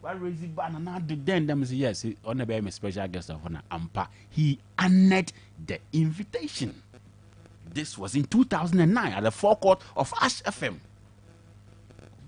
Why raise the banner now? Then them say yes, on the be special guest of honor. Ampa, he honored the invitation. This was in 2009 at the forecourt of Ash FM.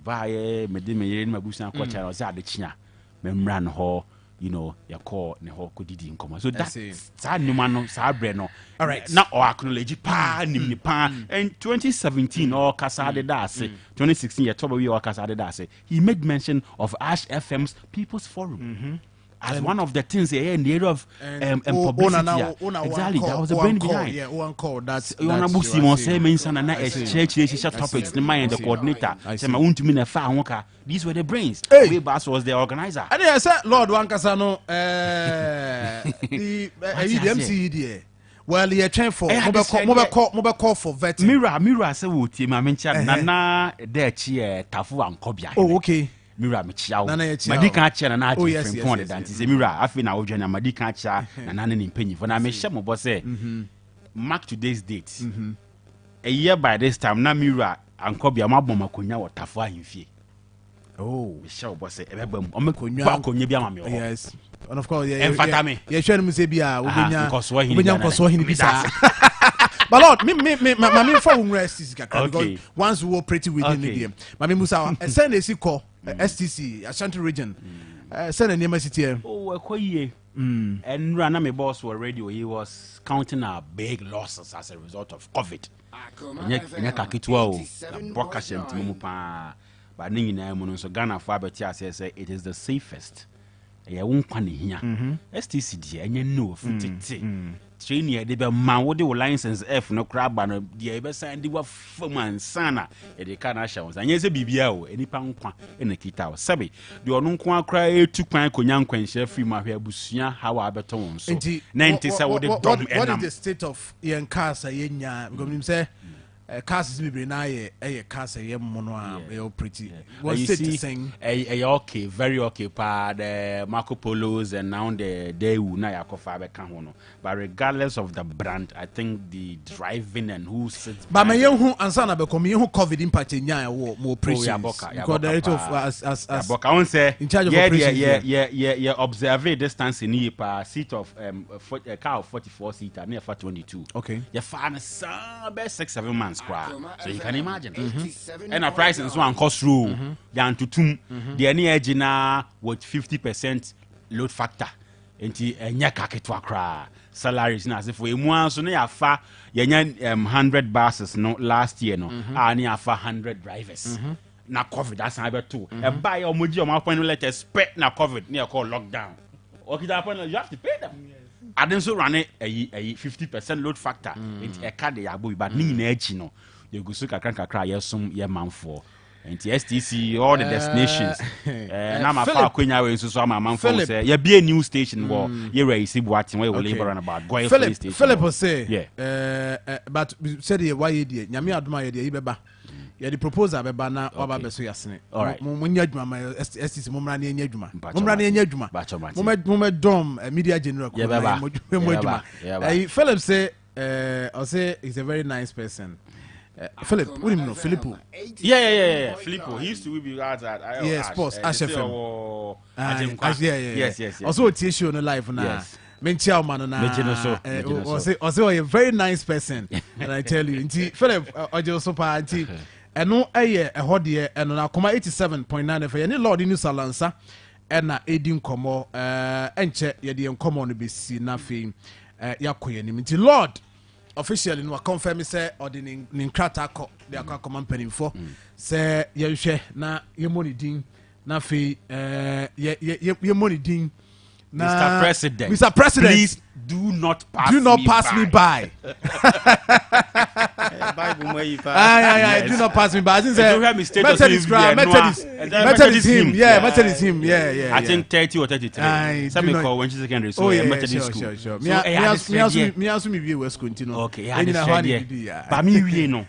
Via Medina Mabusan Kocha was at the China. Memran ho, you know, your call ne ho could in common. So that's sad numano, sad breno. All right, now or acknowledge pa nimni pa. And 2017 or Casade Dase, 2016 October or Casade Dase, he made mention of Ash FM's People's Forum. As one of the things here in the area of publicity. Exactly, that was the brain behind. Yeah, one call. That's you want to book Simon say mention and exchange topics. The mind, the coordinator. Say my own to me far worker. These were the brains. Way Bass was the organizer. And I said, Lord Wankasano, the MCED. Well, he trained for mobile call for vetting. Mira say we team. I mentioned Nana there Tafu and Kobia. Oh, okay. Mira mechiao madi kan che na na different point that is mira afi na odwana madi kan cha na na ne penny for na me hye mo boss mark today's date a year by this time na mira ankobia mabom akonya wotafo ahemfie oh me hye boss e bebam o me akonya bia ma me yes and of course yeah hwe no say bia obenya nkoso hini bisa but Lord, me for rest because once we were pretty within the game. Mami Musa, send a call STC, Ashanti region. Send a name city. Oh, quite and Rana, my boss were radio. He was counting our big losses as a result of COVID. But Ningin so Ghana Fabetia says it is the safest. I won't pan here. STC, and you know, train here, they be man what they will license F no crab and the ever sign the for man sana the canna shows and yes a BBL any pound in the kita sabi the onunqua cry to quite conyan quench free my hair busia how I better on so 90 what is the state of Ian Casa yenya because say cars is be na a cars a mono pretty what state to sing a okay very okay pa the Marco Polos and now the day na yakofa be kan ho no but regardless of the brand I think the driving and who sits but me hu ansa na be come hu COVID impact nya more pressure because the rate of as I won't say in charge of operations yeah observe distance in here pa seat of a car of 44 seater near 22 okay you find some best 6-7 months. So you can imagine. And a price and so on cost through down to 2. The any edge now with 50% load factor. Enti enya kaketwa kra salaries na as if we mo so na ya fa yenya 100 buses no last year no ani afa 100 drivers. Na COVID that's how to e buy omoji o ma point letters spec na COVID na call lockdown. Okay that point you have to pay them. I didn't so run a 50% load factor. It's a card they are but Nina edge no. You go so kakra yes some year man for. And STC all the destinations. Na ma fa kwenya we so am man for say you be a new station where you raise watching where we labor on about go station. Philip say but said why you dey nyame adoma ye dey beba. Yeah, the proposal beba na oba beso yasene. Alright. Munya adwuma ma STC mumra na enya adwuma. Mumra na enya adwuma. Mum dom media general ko na mu adwuma. Philip say I say he's a very nice person. Philip, what do you know? Filippo? Yeah. Filippo. He used to be at sports. Ash FM. Yes. Also, a show on the live now. Menchia man na. Also, a very nice person. And I tell you, Philip, I just so party. And no, a hodie and on Akoma 87.9 for any Lord in New Salansa. And na Edin Como, Enche, Yadian Common be seen nothing. Yakoyanimity Lord. Officially no confirm say or the ninkrata ko the akwa company for say ye na ye money din na fe ye money din na Mr. President please do not pass me by. Bible where you do not pass me by. I think Methodist him. Yeah. I think 30 or 33. Some call when she's secondary school. Methodist school. Sure. Me ask me we school continue. Okay, but me we no.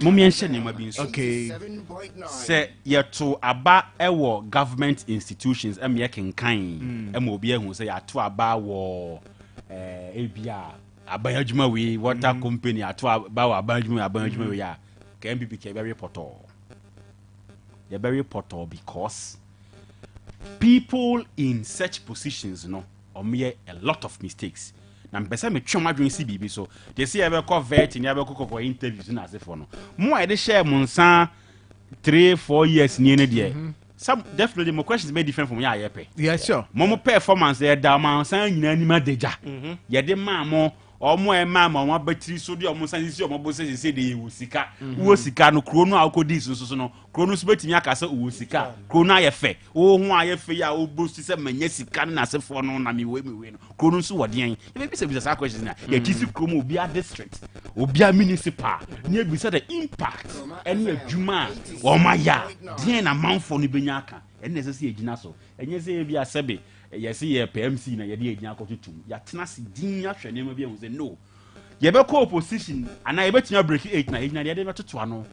Mommy and Shani ma bin so. Okay. Say ye to aba ewo government institutions am ye kenkan. Am obi ehun say ya to aba wo ABR Abayajuma we water company ato aba Abayajuma we ya can be very portal. They're very portal because people in such positions, make a lot of mistakes. Na mpesa me twom adwen si bibi so they say ebe call vet ni ebe call interviews na asefo no mo e de share mo nsa 3-4 years ni ne de some definitely my questions may different from ya yepe yeah sure mo performance e da ma nsa nyina ni ma deja ye de ma mo omo e ma ma battery so de omo nsa si omo bo se de wo sika wo sika no kro no akodi so no kro no so betimi aka se wo sika kro no ayefe wo ho ayefe ya wo bo se manya sika na asefo no na me we no kro no so wode yan e be se sa questions na ye tisi kro mo obi a district obi a municipal ni e bi se the impact any adwuma o ma ya den na manfo no benya aka ene se se egina so enye se bi asebe yes ye PMC na ye de egina akotutum ya tena se din ahwe ne ma bi ehun se no ye be call opposition ana ye betia break 8 na egina ye de betoto ano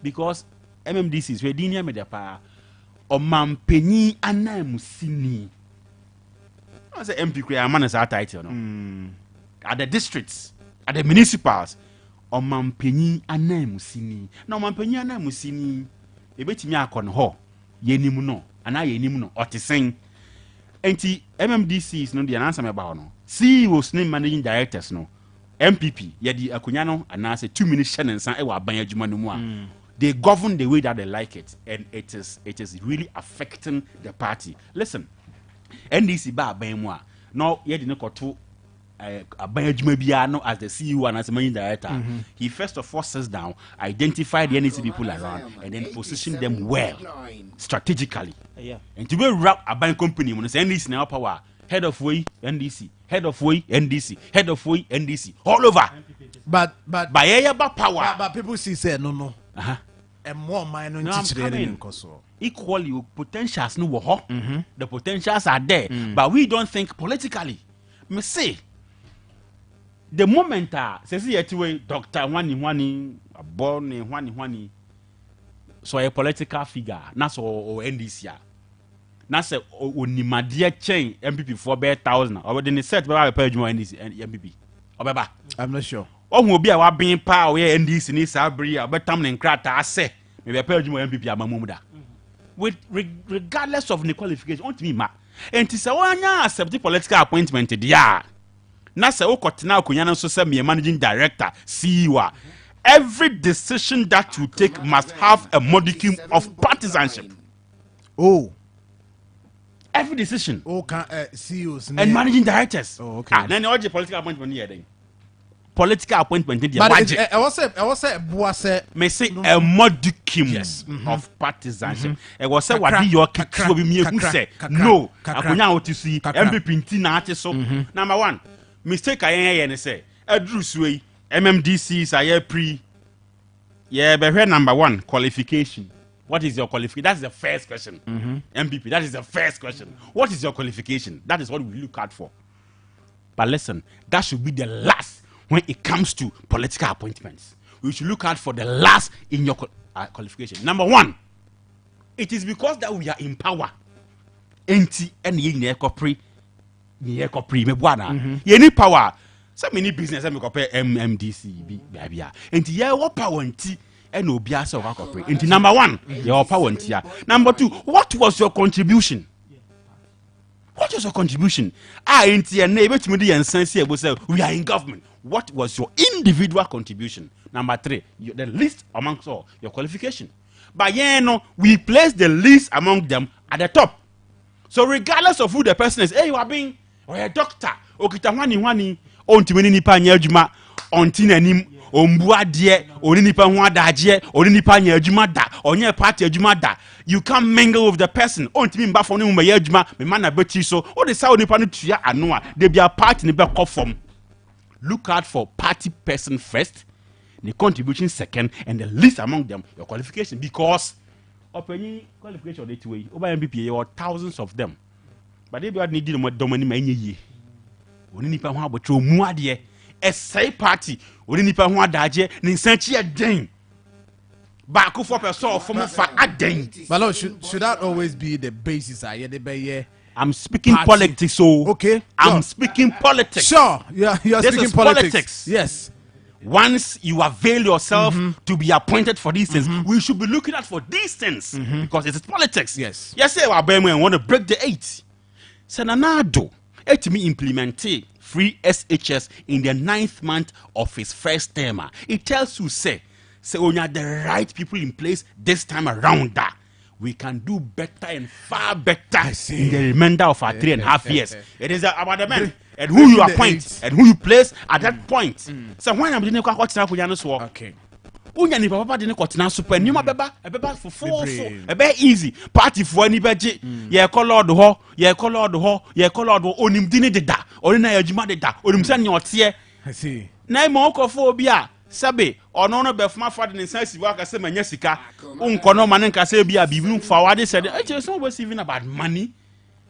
because MMDCs we din ya me de pa o mampeni anamusini I say MP kra man is title no at the districts at the municipals o mampeni anamusini na o mampeni anamusini e betimi akọ no ho ye nim no ana ye nim no otisen enti MMDCs no the answer me ba no CEOs ne managing directors no MPP ye di akonya no ana say 2 minutes shenensan e wa ban adwuma no mu a they govern the way that they like it and it is really affecting the party. Listen, NDC ba ban mu a no ye di ne koto aban adwuma bia no as the CEO and as the managing director he first of all sits down, identify the NDC people around and then position them well strategically. And to be wrap aban company when say NDC now power head of way NDC head of way NDC head of way NDC all over but by power but people say no and more minor equally potentials no wo the potentials are there but we don't think politically me say the moment says yetiwe Dr. Wani born Wani so a political figure na so NDC na say onimade chain MPP for be 1000 or the set be page more NDC and MPP obeba I'm not sure ohun obi a wa bin pa o ye NDC ni sabri a betam ne nkrata ase me be page more MPP amamu da with regardless of the qualification on me ma enti se wanya accept political appointment dia na se okotena akonya no so se me managing director CEO every decision that you take must have a modicum of partisanship. Every decision. CEOs and managing directors. Okay. Then all the political appointment here then. Political appointment there. But I was say may say a modicum of partisanship. I was say what your kiki be me say no. Akonya otisi MPP nti na so. Number 1. Mistake I say. Adruswe MMDCs are pre. Yeah, but here number 1 qualification. What is your qualification? That's the first question. MPP, that is the first question. What is your qualification? That is what we look out for. But listen, that should be the last when it comes to political appointments. We should look out for the last in your qualification. Number 1, it is because that we are in power. Enti any me bwana. You need power. So many business me compare MMDC baby. Enti yeah what power enti and obia so corporate. Enti number 1, your power enti. Number 2, what was your contribution? What was your contribution? Enti and neighbor to me the sense here say we are in government. What was your individual contribution? Number 3, the least amongst all your qualification. But yeah, no, we place the least among them at the top. So regardless of who the person is, hey, you are being or a doctor, okita wani ontimi nipa nya adwuma onti nanim ombua de oni nipa ho adaje oni nipa nya adwuma da onye party adwuma da you can't mingle with the person ontimi mba fo ne mu ya adwuma me man na beti so o de sa oni nipa no tua ano a de bia party ne be kofom. Look out for party person first, the contribution second, and the least among them your qualification, because opinion qualification they two way over MPP there are thousands of them, but they be need them domani ma enye oni nipa ho abotro mu ade e say party oni nipa ho adaje ni nsanchi eden back for person from fa aden. But Lord, should that always be the basis? I'm speaking party. Politics, so okay. I'm speaking politics. Sure, you're speaking politics. Yes. once you avail yourself to be appointed for these things, we should be looking out for these things because it is politics. Yes. Yes, sir. I want to break the 8. Senanado, it me implement free SHS in the 9th month of his first term. It tells you, say when you have the right people in place this time around, that we can do better and far better in the remainder of our 3.5 years. It is about the men and who you appoint and who you place at that point. So when I'm doing okay. Unya ni papa de ne kotena super nyuma beba for ebe easy party for ani beje ye call lord ho onim dini deda oni na adwuma deda onim se ne ote I see na ma okofo obi a sebe ono no befuma fa de ne sense wo aka se manya sika unko no man nka se bia bibi fa wade said it's not about even about money.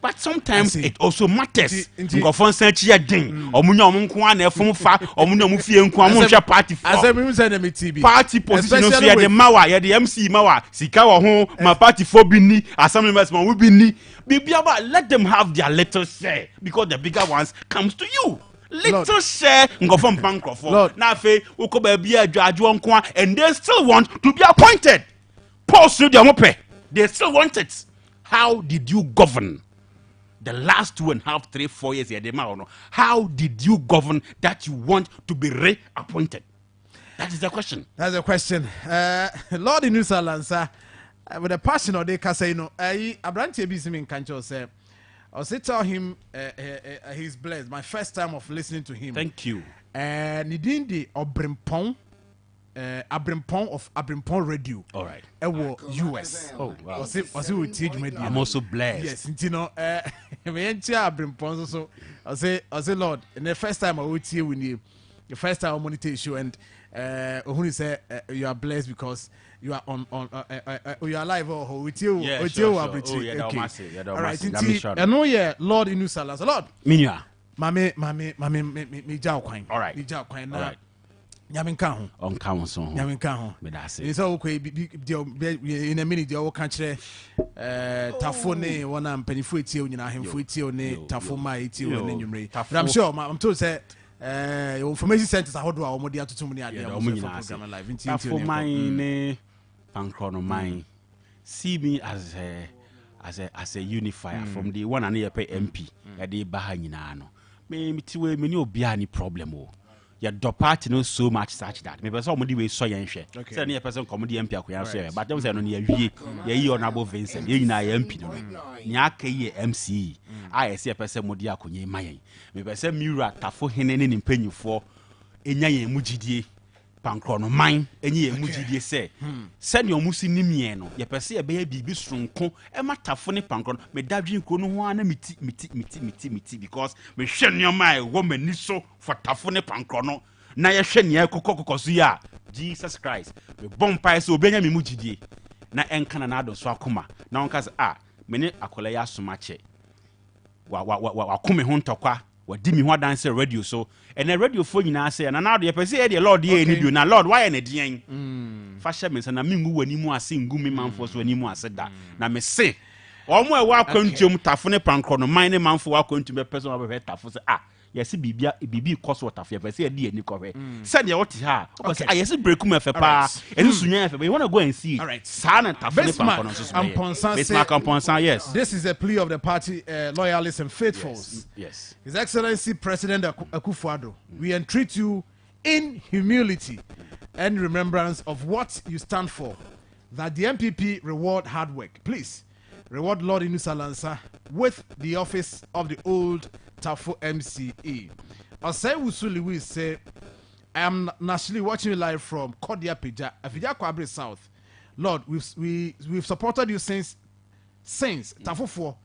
But sometimes it also matters. Ngofon san chi den. Omunya omunko an efum fa, omunya omu fie nko amunhwe party for. As me say na me TV. Party position so ya the mawa, ya the MC mawa. Sika wo ho, my party for bi ni, assembly members man we bi ni. Bibia ba let them have their little share because the bigger ones comes to you. Little share ngofon pankrofo. Na fe uko ba bia adwajo nko and they still want to be appointed. Post you their mope. They still want it. How did you govern? The last 2.5, 3, 4 years, how did you govern that you want to be reappointed? That is the question. That's the question. Lord in Nusalansa, with a passion or they can say, Abranti Bisimin Kancho said, I'll say tell him he's blessed. My first time of listening to him. Thank you. Nidindi Obrimpong. Abrimpong of Abrimpong Radio. All right. US. Oh wow. Was it with teach media? I'm also blessed. Yes, you know, we enter Abrimpong so I say Lord, and the first time I would see with you, the first time I monitor you and who say you are blessed because you are on you are alive or with you with you are okay. All right. And no Lord in New Zealand. Lord. Minya. Mame me jaw kwine. All right. Me jaw kwine. All right. Nyaminka ho on count so nyaminka ho me da say so okay in a minute you can kire tafo ne wona mpanifo etie onyina ahemfo etie ne tafo ma etie ne nwumre but I'm sure I'm told say information centers ahodo a omodi atotum ne ade program live in tafo mine ne pankro mine see me as a unifier from the one and ye pay MP e dey ba ha nyina no me tiwe me ni obi ani problem o. Your party knows so much such that. Maybe somebody will so young share. Say any person comedy MP akuya but them say no ye honorable Vincent. Ye na MP no. Nya ke MC. I see a person modi akonye mayen. Maybe say Mura tafo hene ne mpanyufo enya ye mugidie pankro no man enye ye mugidie say. Send your musi nimye no. Ye pese e be bibi sonko e matafo ne pankro me dadwen kro no ho ana miti because me hwe nneoma e wo mani so for tafo ne pankro no na ye hwe ne kokokoso ya Jesus Christ me bompa se obenya me mugidie na enka na ado so akoma na onka se me ne akola ya somache wa kome ho ntokwa wadi mi ho dance radio so and the radio phone nyina say na now the person the Lord ye ni do na Lord why na dien fashion me say na me ngu wani mu ase ngu me manfo so wani mu ase da na me say omo e wa kwantum tafo ne pankro no man ne manfo wa kwantum be person wa be tafo say yes bibi cost water fe say dey ani ko we say dey what ha because yes break me fe pa and sunya fe but you want to go and see it sa na tafo ne pankro no so yes this is a plea of the party loyalists and faithfuls. Yes. His Excellency President Akufo-Addo, we entreat you in humility and remembrance of what you stand for, that the MPP reward hard work. Please reward Lord Inusa Lansa with the office of the old Tafo MCE. Osei Wusuli will say, I am nationally watching you live from Kodia Pija, Afija Kwabre South. Lord, we've supported you since Tafo 4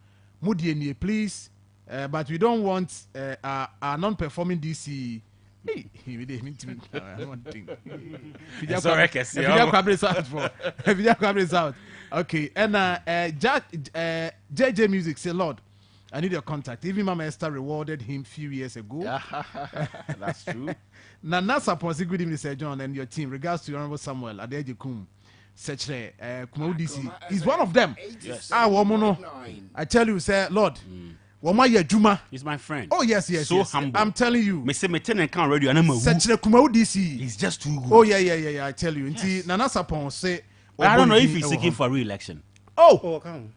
Mudienie, please. But we don't want our non-performing DC. Okay, and JJ Music say, Lord, I need your contact. Even Mama Esther rewarded him few years ago. That's true. Nana suppose good evening, Sir John, and your team. Regards to Honorable Samuel Adejekum. He's one of them. Yes. I tell you, sir, Lord. Woma ye juma. He's my friend. Oh yes. So humble. I'm telling you. Me say me ten account radio and I'm a Sechre Kumau DC. He's just too good. Oh yeah. I tell you. Nti Nana Sapon say. I don't know if he's seeking for re-election. Oh, come.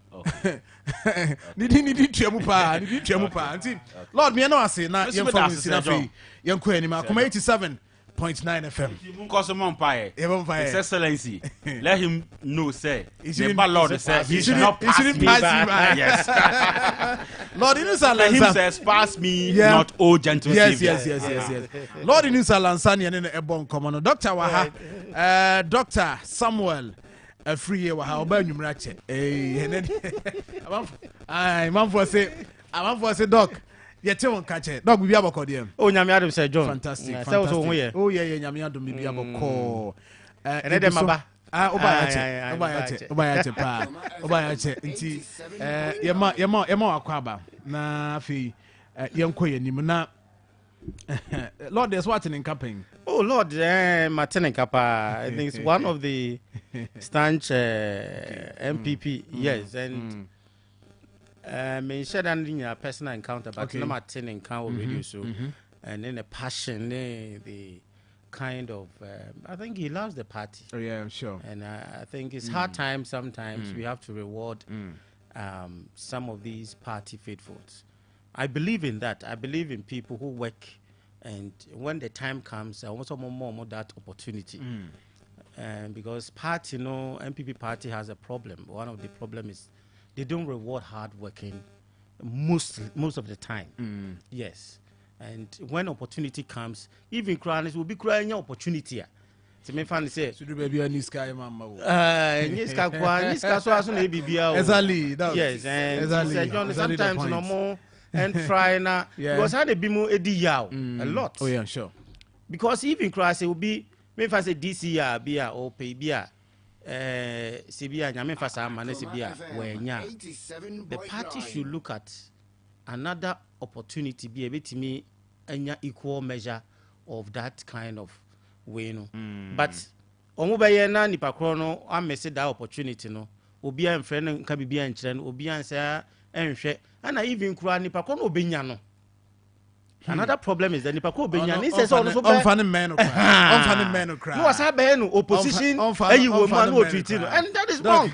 Nidi tuamu pa. Nti Lord me no ase na yem for sinafi. Yem ko anima. Kuma 87.9 FM. His Excellency, let him know, say, the Lord say he should not pass me by. Yes. Lord, in let him says, pass me, not oh gentle Savior. Yes. Lord, in Salansani and in a bon common. Dr. Waha, Dr. Samuel, a free year, Waha, Obey Numrache. I'm for say, Doc. Yet you won't catch it. Dog, we be able to call him. Oh, Nyami Adam said John. Fantastic. Oh, yeah, Nyami Adam be able to call. And then Maba. Obayache pa. Obayache. Nti yema akwaba. Na fi yenko yenim na Lord, there's what in camping. Oh Lord, Martin Kappa. I think it's one of the stanch MPP. Yes, and me said in a personal encounter, but no Martin encounter radio so, and then the passion, the kind of I think he loves the party. Oh yeah, I'm sure. And I think it's hard times sometimes we have to reward some of these party faithfuls. I believe in that. I believe in people who work, and when the time comes, I want more that opportunity. Because party, MPP party has a problem. One of the problems is they don't reward hard working most of the time. Yes. And when opportunity comes, even crying will be crying opportunity. So me fan say so do baby any sky mama. Niska so aso na bibia. Exactly. Yes, and John sometimes no more and try na because how they be more edi yaw a lot. Oh yeah, sure. Because even cry say will be me fan say this year bia or pay bia Sibia nyame fa sa ma na Sibia wenya. The party should look at another opportunity be a bit me anya equal measure of that kind of way but omo be ye na nipa kro no amese that opportunity no obi an frɛ no nka bibia nkyerɛ no obi an sa enhwɛ ana even kura nipa kro no obenya no. Another problem is that nipa kro obenya ni say so no so be unfunny men cry no was be no opposition ayi wo ma no treat no and that is wrong.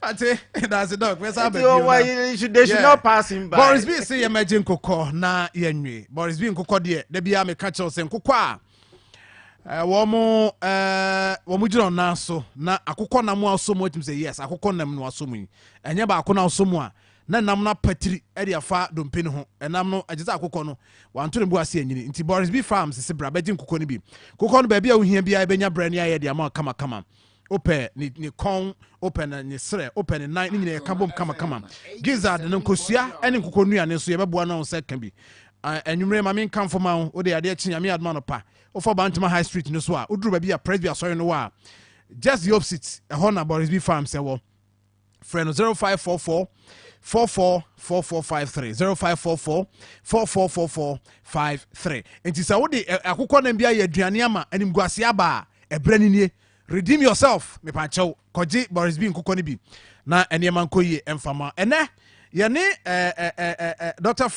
That's a dog. They should not pass him by. Boris B say imagine koko na yenwe. Boris B nkoko de bia me catch us nkoko a womu jiro na so na akoko na mu aso mu tim say yes akoko nam no aso mu enye ba akoko na aso mu a na nam na patiri e de afa dompe ne ho enam no agisa akoko no wanto ne bu ase anyini nti Boris B farms se bra beji nkoko ne bi kokoko no ba bia ohia bia benya brand ya ye de ama kama open ni kon open ni sre open ni nine ni nyina ka bom kama gizzard no nkosua ene nkoko nua ne so ye beboa na on ka bi enwumre ma men kan foma wo o de ade achi nyame adma no pa o for Bantama High Street no so a oduru ba bia presbya sorry no wa just the opposite e ho na Boris B farm se wo friend 0544 444453 0544 444453 enti sa wo de akokɔ na bia ye aduane ama anim guase aba e brani nie. Redeem yourself, me pancho. Koji Boris B nkoko ni bi. Na enyeman koyi emfama. Ene yene Dr.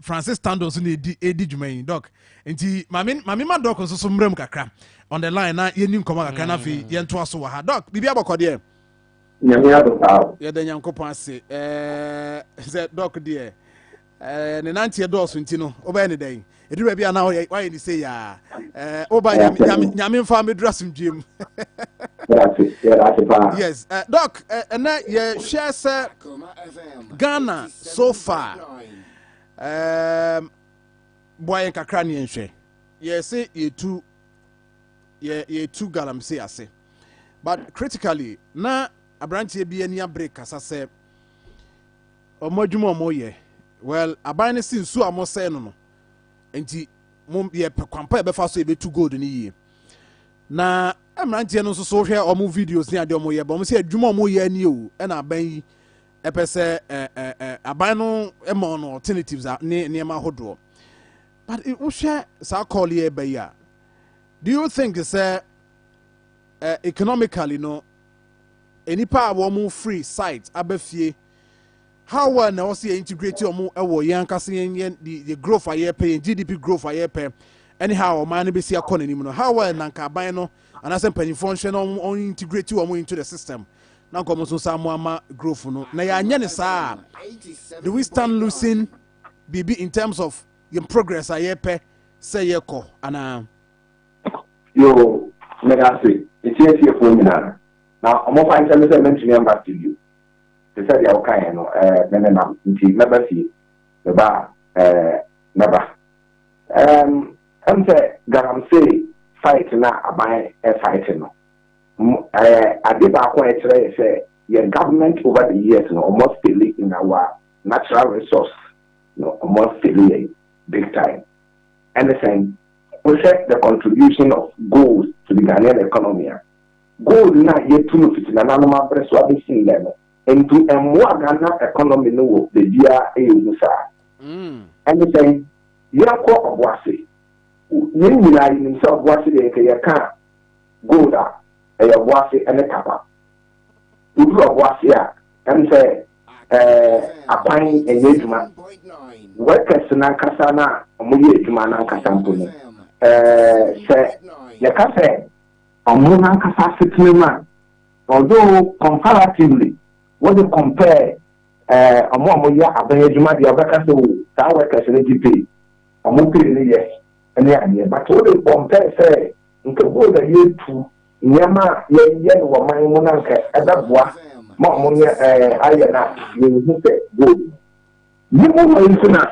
Francis Tandos ni edi dwumayin doc. Enti mami ma doc so mrem kakra. On the line na yeni nkoma kakra na fi yento aso wa ha. Doc, bibi abakode. Nyame adoka. Ye de nyankopon ase. Ze doc de ne nantie dɔɔso nti no obɛ ne dan eduru bia na why ni say ya oba nyame mfa medura somdwem yes doc na ye share say Ghana so far boy kakra ne nhwɛ ye say ye tu galamsey ase but critically na abrantie bia ni break kasa say omodwuma omoye well abane sin su amosɛ no enti mom ye kwampa e befa so e betu gold ni yie na amrantie no so hwɛ omo videos ni ade omo ye ba omo se adwuma omo ye ani o e na aban yi e pese aban no e mo no alternatives ne ma hodo but wo hwɛ sa call ye ba ya do you think say economically no enipa a wo mo free site abafie how well na also integrate omo ewo yan kase yen the growth aye pay GDP growth aye pay anyhow man no be see akọ nanim no how well na nka ban no anase mpani function on integrate omo into the system na nko so samo ama growth no na ya anya ne saa do we stand losing BB in terms of your progress aye pay say yeko ana yo mega say it's here for me now omo find some mention back to you. They said ya okay no menena nti never see the bar never am say galamsey fight na aban fight no ade ba ko e kire say your government over the years no almost failing in our natural resource no almost failing big time. And then we check the contribution of gold to the Ghanaian economy. Gold na yet to fit na normal press what we see level into a more Ghana economy no the year and then yako obwase ni na himself obwase de ke ka gold a obwase ene kapa udu obwase a and say apan eneduma workers na kasa na omuye eduma na kasa mpo no say ya kasa omu na kasa settlement although comparatively when you compare omo ya aban eduma dia baka so ta workers na GP omo pay ni yes ene ane but when you compare say nke go da yetu nyama ye wo man mu na nka edaboa ma omo ye ayena ye hu se go ni mo insuna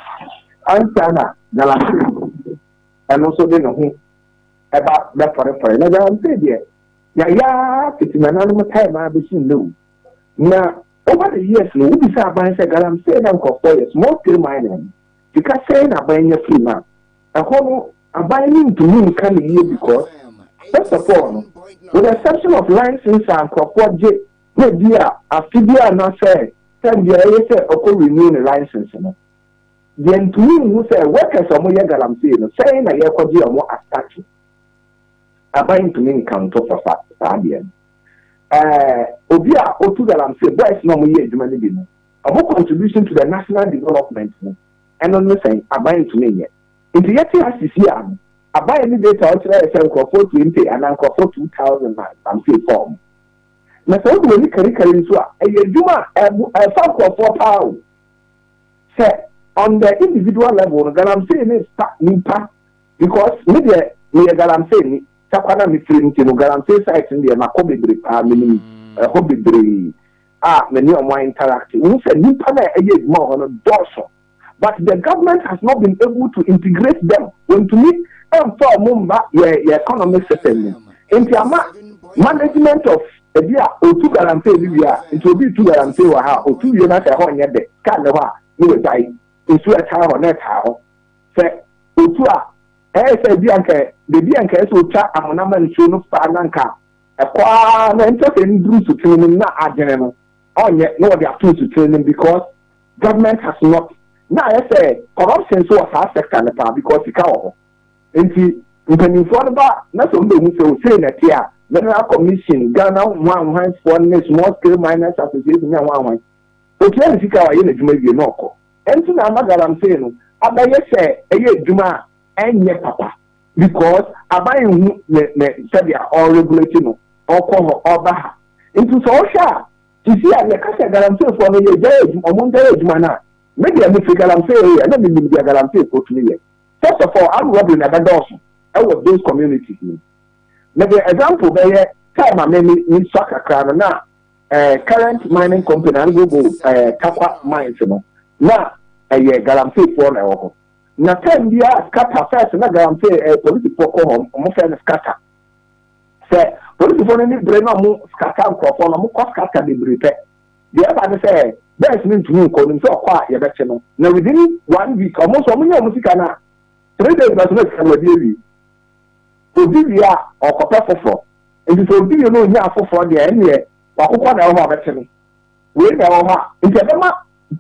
antana galasi eno so de no hu eba be fore na ga am say dia ya fitina na no time ma be shin no na over the years no we say aban say galam say na nko for small scale mining because say na aban ya free man e ho no aban ni ntumi nka na ye because first of all with the exception of license and crop j na dia afibia na say dia ye say oko renew the license no then to me who say workers omo ye galam say no say na ye kwaji omo astatu aban ntumi nka nto for fact dia obi a otu galam say boys no mo ye adwuma ne bi no omo contribution to the national development no eno no say aban ntumi ye nti yeti asisi am aban ni data o tire say nko 20 and nko 2000 am say form na so do ni kari nso a eye adwuma e fa nko power say on the individual level galam say ni nipa because me galam say ni takwana mi free nti no galam say site ndi na ko bebre pa mini ho bebre many of my interact we say nipa na eye adwuma ho no doso but the government has not been able to integrate them when to meet for mumba your economic system in management of ebia otu galampe bibia into obi tu galampe wa ha otu ye na se ho nye de ka ne ho a ni we dai nsu a ta ho na ta ho se otu a se bia nke de bia nke se otwa amonama nsu no fa na nka kwa na ento se ndru su training na agene no onye no they are to training because government has not now I say corruption so as sector na because it can enti mpanimfo no ba na so mbe hu say na tia General Commission Ghana one for small scale miners association ya one o tell sika wa ye na djuma wie no ko enti na magaram say no abaye say eye djuma enye papa because abaye hu ne said all regulating no okọ oba ha enti so sha ti see ya ka say garam say for no ye je omo ndere djuma na maybe I make galam say area na me galam say for 2 years first of all I'm robbing na dadoso I was those communities na the example be time ameni ni swaka kra na current mining company and go Takwa mines no na galam say for na ho na time dia scatter first na galam say police poko ho mo fe na scatter say police for ni brain na mo scatter ko na mo scatter de brepe the other say there's mean to me calling so kwa ya beche no na within 1 week almost omunya musika na 3 days na so na we obia okopa fofo nti so obia no nya fofo de ene wakokwa na ho abeche no we na ho ha nti adema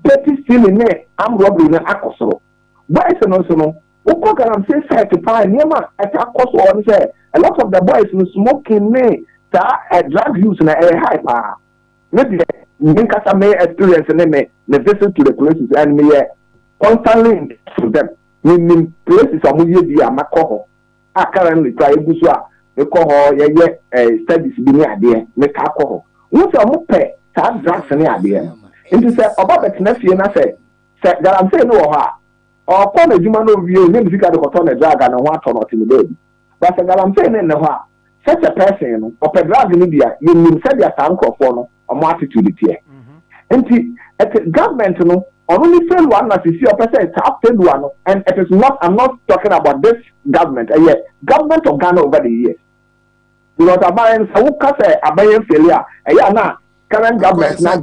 petty stealing ne am robbery na akosoro boys no so no ukọ garam say site pa niema ata akoso on say a lot of the boys no smoking ne ta drug use na high pa maybe Minkasa may experience and me visit to the places and me constantly to them. Me places are movie dia makoho. I currently try busua me koho ye studies bi ni ade me ka koho. Wo se mo pe ta drugs ni ade. Into say oba betena fie na say garam say no ha. Or come adwuma no wie ni mfika de koto na drug na ho ato no tin baby. But say garam say ne ho such a person or drug ni dia you mean say dia tankofo no or attitude here. At the government no only fail one as you see a person failed one and it is not I'm not talking about this government government of Ghana over the years. Because Abayan Sawuka Abayan failure na current government na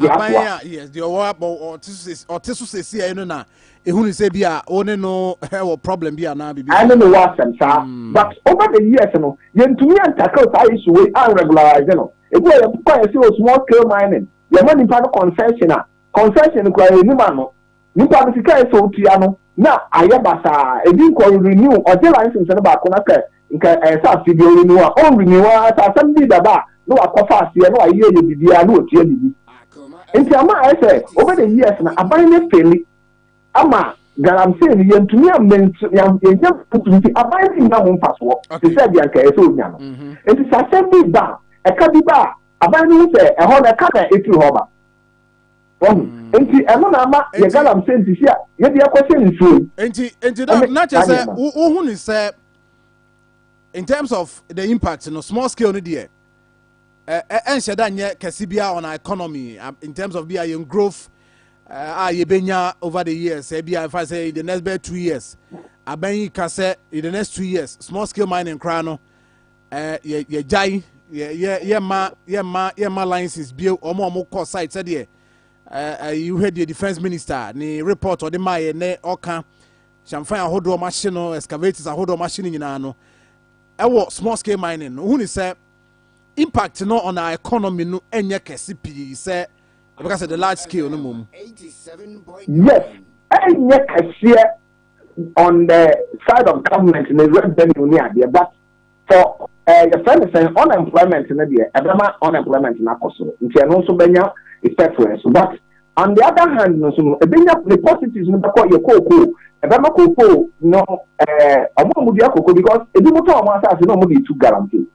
yes the or tisu say you know na ehunu say bia one no problem bia na bibi I don't know what them sir but over the years no yentumi antaka that issue we unregularized no e go you small scale mining your money part concession kwa enima no nipa bi sika eso tia no na ayabasa ebi ko renew or the license na ba ko na ka nka sa video renew on renew sa somebody daba no akofa ase no aye ye bibia no otia bibi enti ama I say over the years na aban ne feli ama garam say ni yentumi yam putunti aban ni na mo mpaso se say bia nka eso onya no enti sa somebody da e ka bi ba aban ni say e ho na ka na etu ho ba enti eno na ama ye galam senti sia ye de akwese nsuo enti na che say wo ni say in terms of the impact no small scale no there ense da nye kesi bia on our economy in terms of bia your growth ye benya over the years bia if I say the next 2 years aban ka say in the next 2 years small scale mining kra no ye jai ye ma licenses bio omo course site said there you heard the defense minister ni report or the maye ne oka chamfan ahodo machine no excavators ahodo machine nyina no ewo small scale mining who ni say impact no on our economy no enye kesi pi say because of the large scale no mum yes enye kesi on the side of government in the revenue ni ade but for your friend is saying unemployment na there ebema unemployment na koso nti eno so benya effect for us but on the other hand no so ebenya the positives no because your koko ebema koko no omo dia koko because ebi moto omo asase no mo dey to guarantee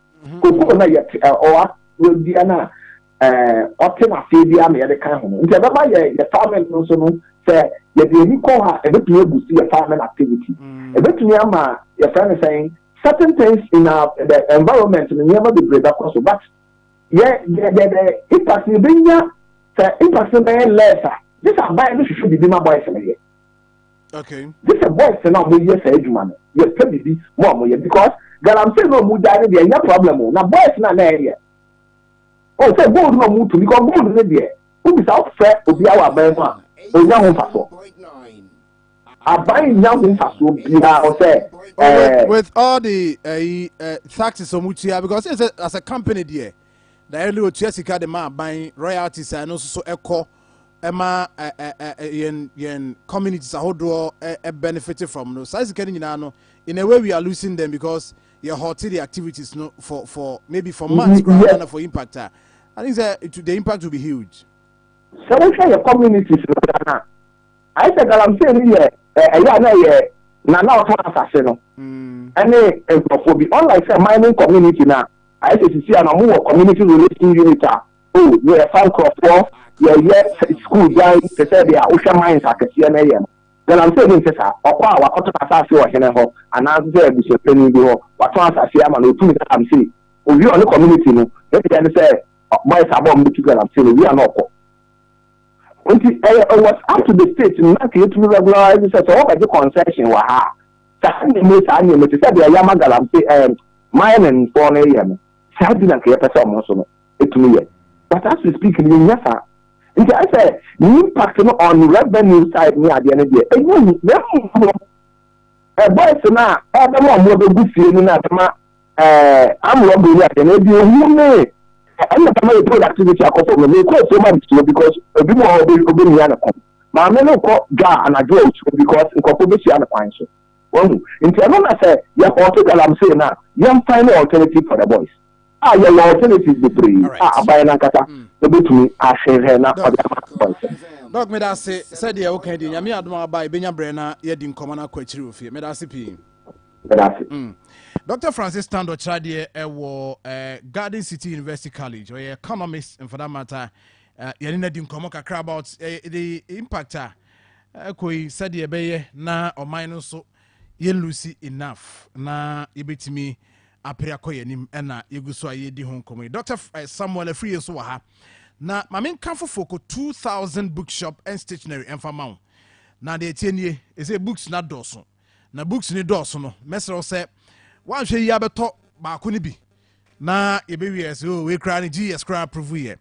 koko na yet or we dia na optima fabia me dey kan ho nti ebema ye farming no so no say ye dey ni ko ha ebetumi ebusi your farming activity ebetumi ama your friend is saying certain things in the environment never be great across but the impact in the impact in lesser. This are buying this should be my boys in here. Okay. This a boys now we yes man. Yes, be more because I'm saying no mood there no problem. Now boys na area. Oh, say gold no mood to because gold is there. Who is out fair obi our buy one. Onya ho faso. Abai nya ho faso bia o say with all the taxes on which because as a company there the early otiasika the man buying royalties and also so echo ema yen communities ahodo benefited from no size can no in a way we are losing them because you're halting the activities no for maybe for months rather for impact. I think the impact will be huge. So we say your communities I said that I'm saying here na now can assassin no any be unlike say mining community now I say see an community relation unit oh you are fan crop for your school guy to say they are ocean mines akese na here then I'm saying say sir okwa wakoto asase wo hene ho and say be penny bi ho wato asase ama no tumi am say obi on the community no they say boys abom be together am say we are not it was up to the state not to regularize so what the concession wa ha say me say the yamagalam say mining for na here say be na ke person mo so no etumi ye but as we speak in yasa nti I say the impact no on revenue side ni ade na there enyu them boys na dem mo be gufie ni na tema am lo be ni ade na bi ohu me I'm not going to productivity for me so much because a bit more obi ni ana kom ma me no ko ga and adwo because nkoko be si ana kwan so won nti no na say ya Portugal am say na you find an alternative for the boys your alternative be free abai na kata obetumi ahwehwɛ na ɔde ama kɔnsɛn. Dog me da se said the okay di nyame adom aba ebenya bre na ye di nkɔmɔ na kwachiri ofie me da se pi. Dr. Francis Tando Chadie Garden City University College or economist and for that matter yanina di nkɔmɔ kakra about the impact koi said the beye na or minus so yen lucy enough na yebetimi apere akɔyɛ nim ɛna yegu so aye di ho nkɔmɔ. Dr. Samuel Free so ha na mamen kanfo foko 2000 bookshop and stationery and famau na de tienie is a books na doso na books ni doso no mesro say wan hwe yi abeto ba ko ni bi na yebewie so we kra ni GS kra approve ye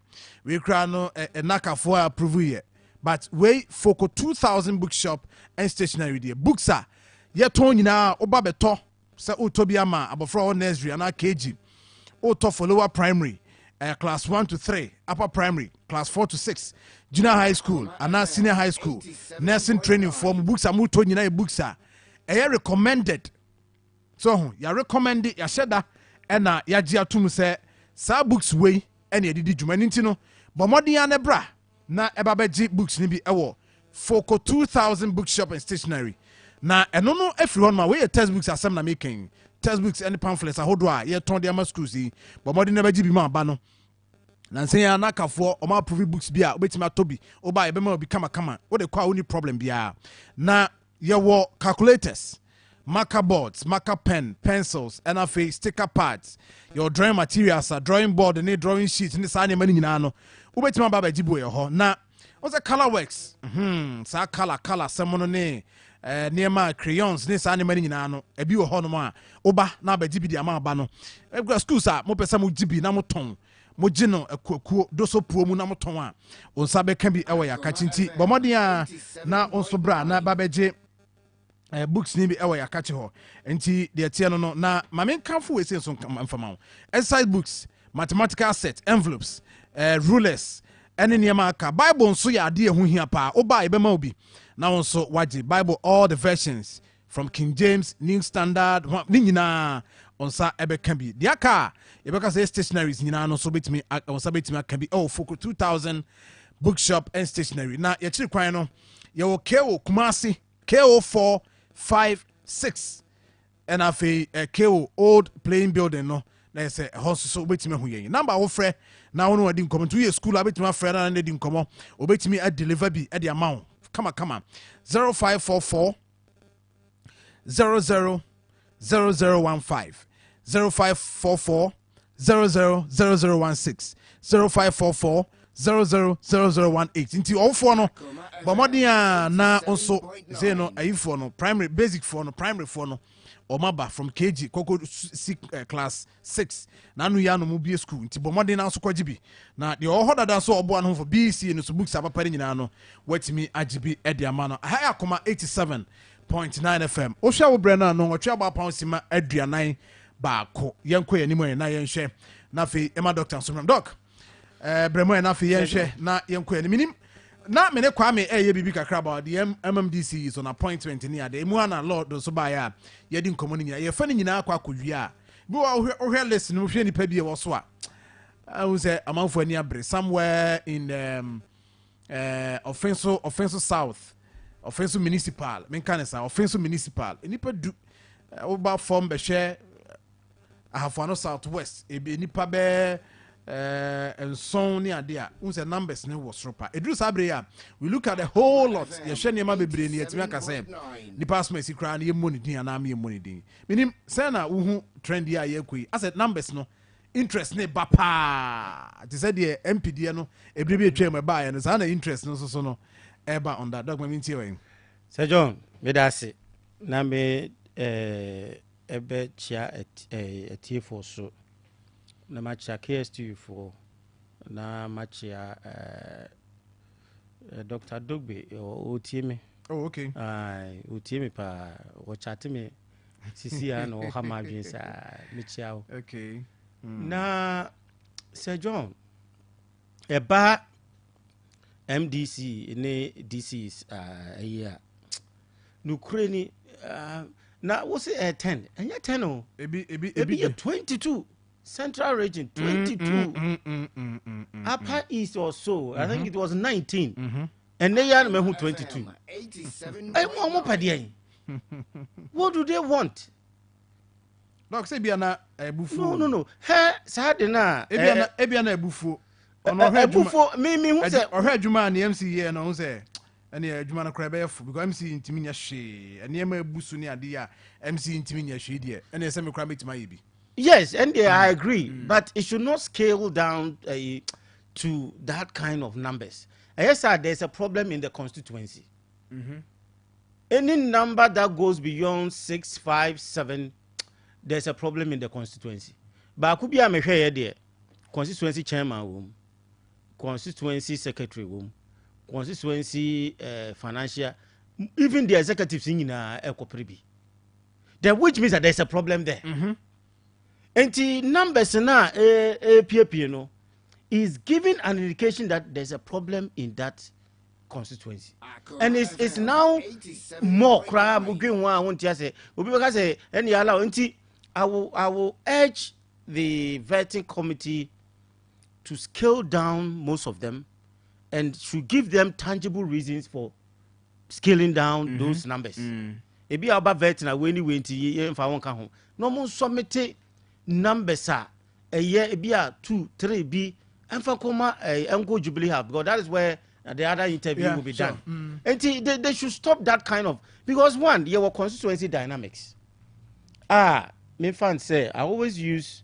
we kra no nakafo approve ye but we foko 2000 bookshop and stationery there books are ye ton nyina oba beto say otobi ama abofra nursery na KG oto for lower primary class 1 to 3, upper primary, class 4 to 6, junior high school, and senior high school, nursing training form, books are muto nyina books are recommended. So, you recommend it, you said that, and ya jia tum say, sa books way, and ye did jumanintino, but modiane bra, na ebabeji books nibi ewo, foko 2000 bookshop and stationery. Na, and no, everyone, my way, textbooks are some making. Textbooks and pamphlets a hodwa ye ton de schools but more never be ma bano na say anaka for o ma prove books bia obetima tobi oba e be ma become a kama what they call only problem bia na ye wo calculators, marker boards, marker pen, pencils, and afi sticker pads, your drawing materials, drawing board and drawing sheets and sa mani nyina no obetima ba ba gibo ye ho na what's a color works sa color semono ne near crayons, this animal in ano, a bew honoma, oba, now by GB Amabano. Schools are more person GB Namoton, Mojino, a cook, doso promo Namoton, on Sabe can be away, catching tea, Bomodia, now also bra, na babaje. Books ni be away catch ho enti de tiano no na mamen kanfo we say so mfama exercise books, mathematical set, envelopes, rulers, any niema ka Bible so ya ade ho hia pa oba e be ma obi na also waji Bible all the versions from King James, New Standard, ni nyina onsa ebe kan bi dia ka e be ka say stationaries nyina no so betimi onsa betimi kan bi foko 2000 bookshop and stationery na ye chiri kwan no ye wo KO Kumasi KO 456 and afi KO old playing building no na say house so betimi hu yen number wo frɛ na wono wadi nkomo 2 year school abetimi frɛ na na di nkomo obetimi a deliver bi e di amount come on 0544 000015 0544 000016 0544 000018 inti all for no but modia na also say no ayi for no primary basic for no primary for no omaba from KG koko class 6 na anu ya no mu bi school nti bomode na so kwagibi na de ohoda da so obo anu for BC no so books abapare nyina no watimi agibi e de ama no ha akoma 87.9 FM ohwa wo bre na no otwa ba pound sima aduanan baako yenko yanimo na yenhwe na fe ema doctor so doc bremo na fe yenhwe na yenko yaniminim na mene kwame ye bibi kakra about the MMDC is on appointment ni ade emu ana lord so ba ya ye di nkomo ni nyina ye fa ni nyina akwa kodwia bi wa ohwe list no hwe nipa bi e wo so a I say amanfo ani abre somewhere in offensive south offensive municipal men kan say offensive municipal nipa du oba form be hwe ahafano southwest e nipa be and so near there unse numbers ne was ropa edru sabre ya we look at the whole lot ye hwe ne ma bebre ne yetimi aka say ni passment si kra ne ye money din ana me money din minim say na uhu trend ya ye koi as numbers no interest ne bapa ti say the MPD no ebre bi atwa me ba ya no say na interest no so no eba on that dog me ntie wen Sir John me da se na me ebe chia etie for so na machia KSTU for na machia Dr. Dogbe otieme oh okay ai otieme pa o chat me sisi ya no ha ma dwen sa mechia okay na Sir John eba MDC ne DCs yeah nukure ni na wo say 10 enya 10 o ebi 22 Central region 22. Upper East or so, I think it was 19. And they are 22. What do they want? Doc say biana ebufu. No. He sad na ebiana ebufu. Ebufu me who say ohwe adwuma na MC ye no say ene adwuma no kra be fu because MC ntimi nya hwe. Ene ma ebusu ne ade a MC ntimi nya hwe de. Ene say me kra metima ye bi. Yes, and I agree, but it should not scale down to that kind of numbers. Yes, sir, there's a problem in the constituency. Any number that goes beyond 6, 5, 7, there's a problem in the constituency. But I could be a measure there. Constituency chairman room, constituency secretary room, constituency financial, even the executives in Ekopribi. Which means that there's a problem there. And the numbers now, PAP, is giving an indication that there's a problem in that constituency. And it's now more crime. I will urge the vetting committee to scale down most of them and should give them tangible reasons for scaling down those numbers. Ebi about vetting when we if I won't come home. No more submit numbers are a year ebi 2, 3 B and for comma Uncle Jubilee have because that is where the other interview will be done. And they should stop that kind of because one, your constituency dynamics. Me fans say I always use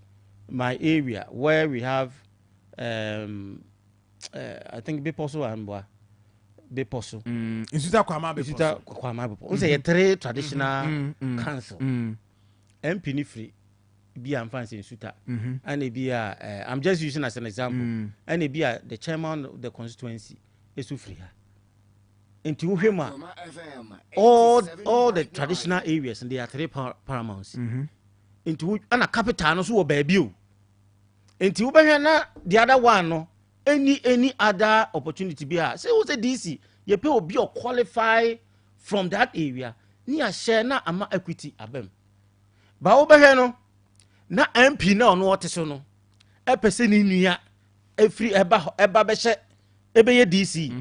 my area where we have I think Beposo and Beposo. Insuta Kwama Beposo. We say 3 traditional council. MP ni free. Be am fancy in Suta, and it be I'm just using as an example, and it be the chairman of the constituency is free. Into him, all the traditional areas, and there are 3 paramounts. Into and a capital so baby. Into the other one, no, any other opportunity be say who's a DC, you pay will be qualify from that area, near share na ama equity abem. But over no. Na MP na ono wote so no e pese ni nua efri eba be hye ebeye DC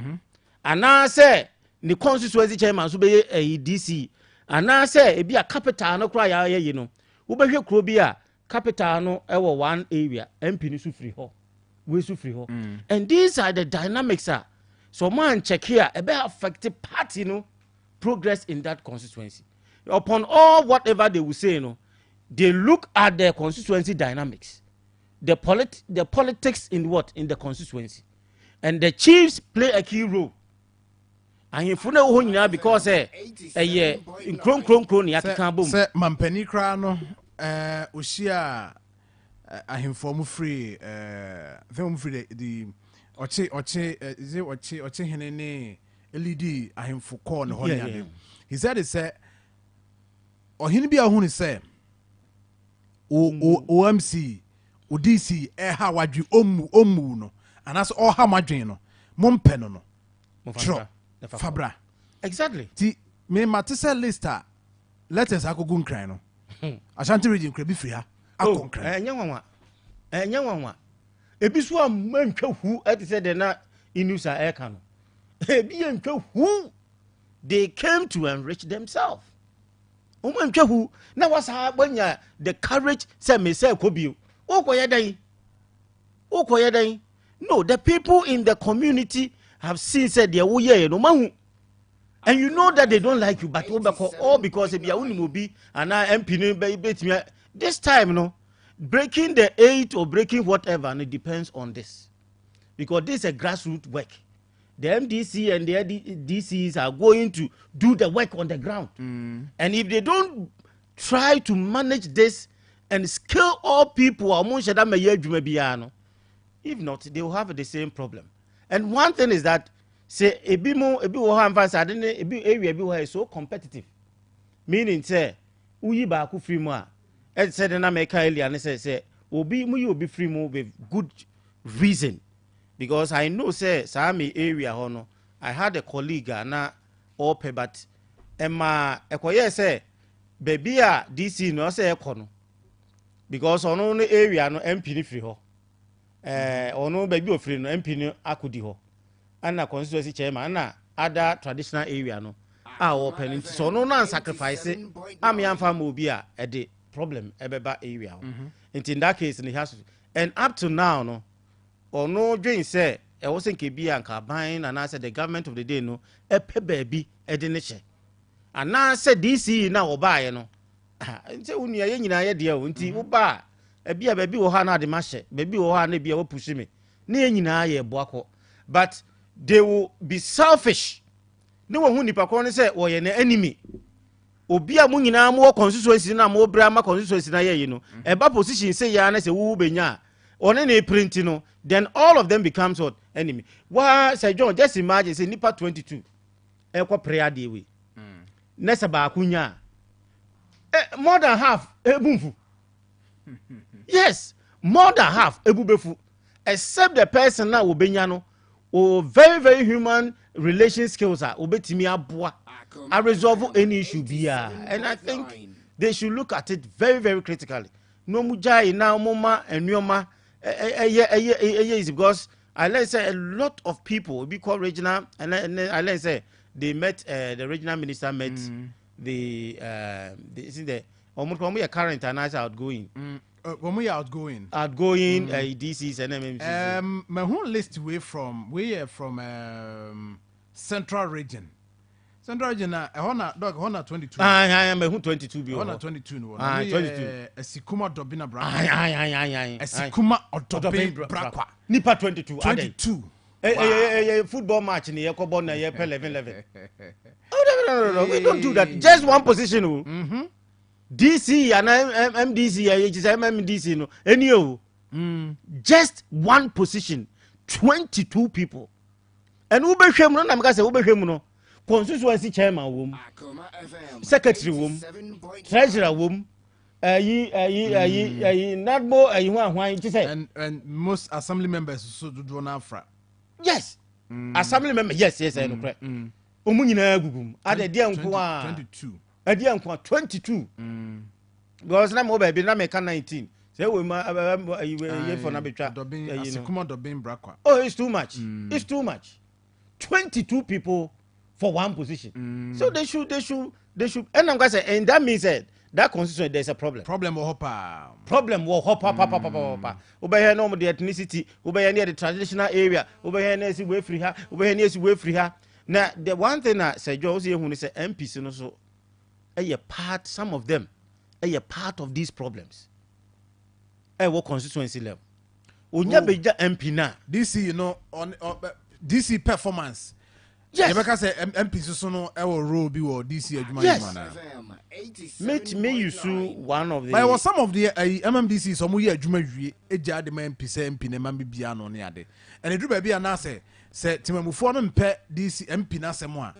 ana se ni constituency chairman so beye DC ana se e bia capital no kra ya ye no wo behwe kro bi a capital no e wo one area MP ni so free ho we so free ho and these are the dynamics so man check here e be affect party no progress in that constituency upon all whatever they will say no. They look at the constituency dynamics, the politics in the constituency, and the chiefs play a key role. And if you know because in kron ya kika bom. Say mampani kra no oshia ahemfo free them free the oche henene LED ahemfo call no honya. He said it say ohini bia hu ni say OMC ODC ha wadwe omu no anas o ha madwen no mompe no tro fabra exactly ti me matese lista letters akogu nkran no Ashanti region kra bi free ha akonkran enyanwa ebi so amantwa hu ati say de na inusa eka no ebi entwa hu they came to enrich themselves. Hu na wasa banya the courage say me say kobio okoyedan no the people in the community have seen said they wo ye no mahu and you know that they don't like you but all because e bia unimo bi ana MP no betimi this time no breaking the 8 or breaking whatever and it depends on this because this is a grassroots work. The MDC and the DCs are going to do the work on the ground. And if they don't try to manage this and scale all people, if not, they will have the same problem. And one thing is that, say, ebi area is so competitive. Meaning, say, uyi ba ku free mo. And said na make earlier and say, obi mu you be free mo with good reason. Because I know say Sami area hono I had a colleague na ope but Emma ekoye say baby a DC no say ekono because ono no area no MP ni free ho ono ba bi ofiri no MP ni akodi ho ana constituency chairman na other traditional area no o penalty so ono na sacrifice am yamfa ma obi a e de problem ebeba area ho in that case he has to, and up to now no ono dwen say e wo senke bi anka ban na say the government of the day no e pe baabi e de ne che ana say DC na wo baaye no nti unu ye nyina ye de o nti wo ba e bia baabi wo ha na de ma hye baabi wo ha na bia wo push me na ye nyina ye boako but they will be selfish ne wo hu nipa ko ne say wo ye na enemy obi a mu nyina mo constituency na mo bra ma constituency na ye yi no e ba position say ya na say wo benya one na print no then all of them becomes what enemy wa say John just imagine say nipa 22 e ko prayer dey we nessa ba akunya more than half ebunfu yes more than half ebubefu except the person na obenya no o very very human relation skills are obetimi aboa I resolve any issue bia and I think they should look at it very very critically no mujai na moma enuoma is because I let's say a lot of people we call regional and I let's say they met the regional minister met the current and as outgoing when we are outgoing DCs and MMCs my whole list away from central region na hona 22 I am 22 bi hona 22 no 22 Sikuma Dobina Bra Sikuma Dobina Bra nipa 22 football match ni yekobo na ye 11 no we don't do that just one position DC and MDC is MMDC no any just one position 22 people and ube hwem no na mka say ube hwem no constituency chairman wom secretary wom treasurer wom nadmo hwan ti say and most assembly members so do na afra yes assembly member yes I know correct omu nyina gugum ade dia nko a 22 ade nko 22 because na mo ba bi na me ka 19 say we ma ye for na betwa Sikuma Dobin Brakwa oh it's too much it's too much 22 people for one position so they should and I'm going to say and that means that constitution there's a problem will hopper over here no the ethnicity over here near the traditional area over here near si we free her over here near si we free her now the one thing that say Joe say who say MPs no so a part some of them a part of these problems what constituency level onya beja MP na DC you know on DC performance yes Rebecca say MP so no e will role bi wo DC adwuma yes me you sue one of the but was some of the MMDC so mo ye adwuma wie eja de MP say MP na man bia no ne ade and edu ba bia na say timamufo no mpe DC MP na asem a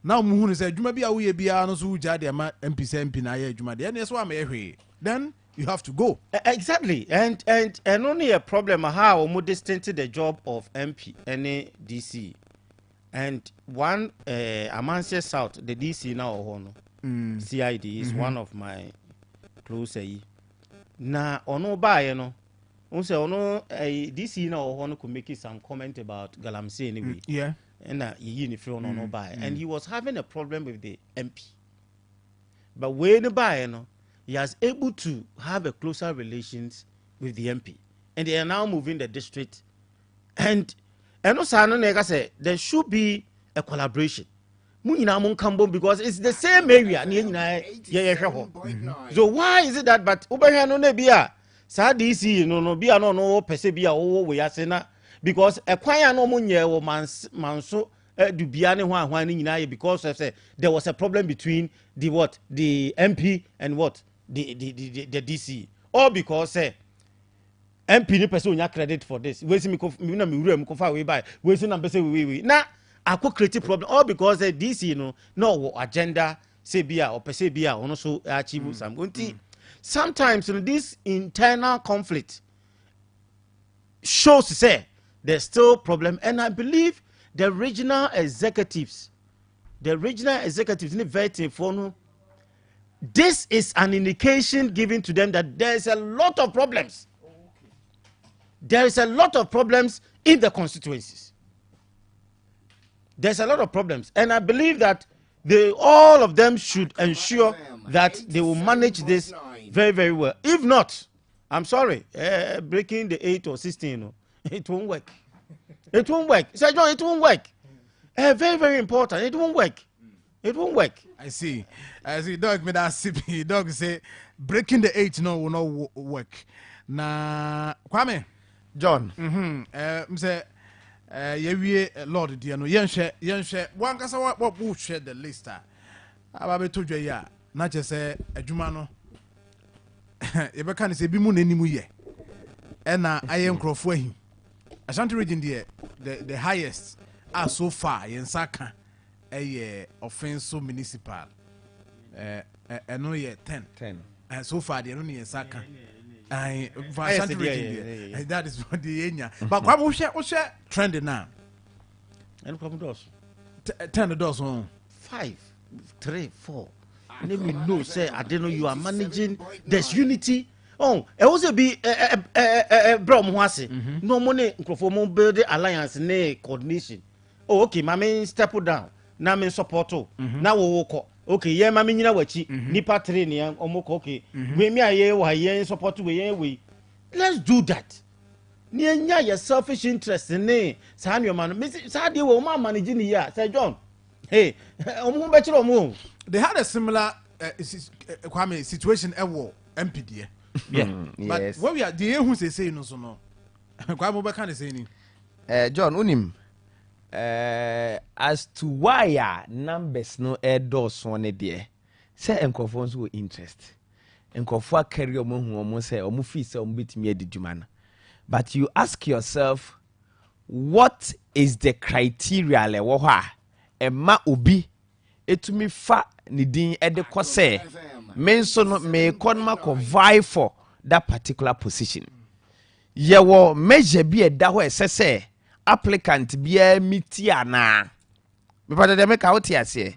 na mo hu ne say adwuma bia wo ye bia no so uja de ma MP say MP na ye adwuma de and so am ye hwe then you have to go exactly and only a problem how mo distant the job of MP any DC and one Amansia South the DC now CID is one of my close na ono bae no on say ono DC now ono could make some comment about Galamsey anyway yeah and yi ni free ono bae and he was having a problem with the MP but when bae no he has able to have a closer relations with the MP and they are now moving the district and also no say there should be a collaboration because it's the same area so why is it that but over here no bia sa DC no bia no pese bia we asena because e kwan no munye wo manso du bia ne ho ahwan ni nyina because of say there was a problem between the MP and the DC all because say MP ni person nya credit for this we see me na me wura me ko fa we buy we see na person we na akọ create problem all because the DC no agenda say bia or person bia ono so achieve some sometimes this internal conflict shows say there's still problem and I believe the regional executives need vetting for no this is an indication given to them that there is a lot of problems. There is a lot of problems in the constituencies. There's a lot of problems, and I believe that all of them should ensure that they will manage this very, very well. If not, I'm sorry, breaking the 8 or 16, it won't work. It won't work. Sir John, it won't work. Very, very important. It won't work. It won't work. I see. Dog made that CP. Dog say breaking the 8 will not work. Na Kwame John. Say ye Lord dear no yenhwe one kasa what will share the list. Aba to dwa ya na che say adwuma no ye be kan say bi mu nanimu ye. E na aye nkrofo ahi. Ashanti region the highest are so far yensaka a offensive municipal no ye 10 so far the only yensaka Ashanti region that is what the enya but what share trend now And come doors 10 doors on 5 3 4 let me know say I don't know you are managing there's unity. Oh, it was a be bro mwase. No money for build alliance ne coordination. Oh, okay, mami step down. Na me support. Na wo ko. Okay, yeah, mami nyina wachi. Nipa train ya omoko okay. We me aye wa ye support we. Let's do that. Ni enya your selfish interest ne sa nneoma no. Sa de wo ma manage ni ya. Say John. Hey, omo be chiro omo. They had a similar Kwame situation ewo MPD. Yeah. But Yes. when we are the who say no so no. Kwame be kan say ni. John unim as to why numbers no doors on it there. Say enkofo who interest. Enkofo carry omo hu omo say omo fi say omo bitimi adidwuma no. But you ask yourself, what is the criteria le wo ha? Emma obi etumi fa ni din ede ko say me so no me economy ko vie for that particular position. Ye wo measure bi eda ho esese applicant bi miti ana. Me pata de make out here.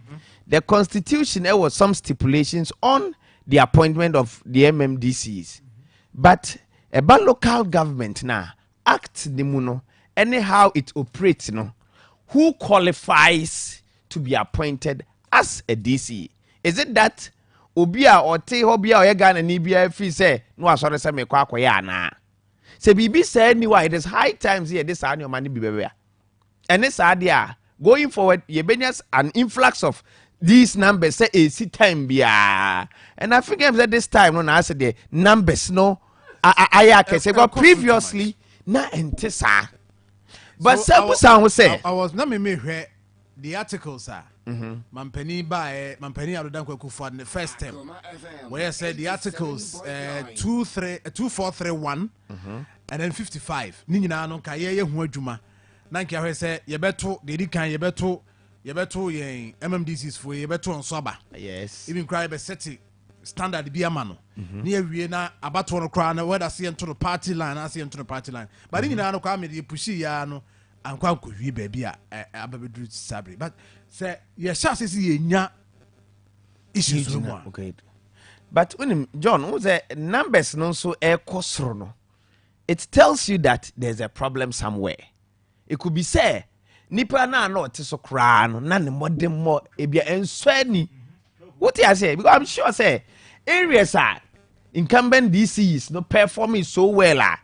The constitution there was some stipulations on the appointment of the MMDCs. But about local government now act the muno anyhow it operates no who qualifies to be appointed as a DC. Is it that obia or te hobia or Ghana ni bia fi say no asore say me kwa akoya na say bibi say anyway it is high times here this annual money be bebe and this idea going forward ye benias an influx of these numbers say a time bia and I think that this time no I said the numbers no I say well previously na entesa but some say I was not me hear the articles are Mampeni by Mampeni Aludan Kwekufu in the first term, where I said the articles 2431 and then 55. Nina no kaye huajuma. Nanki I said yebeto dedikan yebeto ye MMDCs for yebeto on soba. yes Even cry be set standard be a mano. Near we na abato no crown whether see into the party line, I see into the party line. But Nina no come the pushi ya no and kwa kuwi baby ababedu sabri. But say yes says ye nya issues no okay but when John who the numbers no so ekosro no it tells you that there's a problem somewhere. It could be say nipa na no te so kra no na ne modern more ebia enso ani what you say because I'm sure say areas are incumbent DCs no performing so well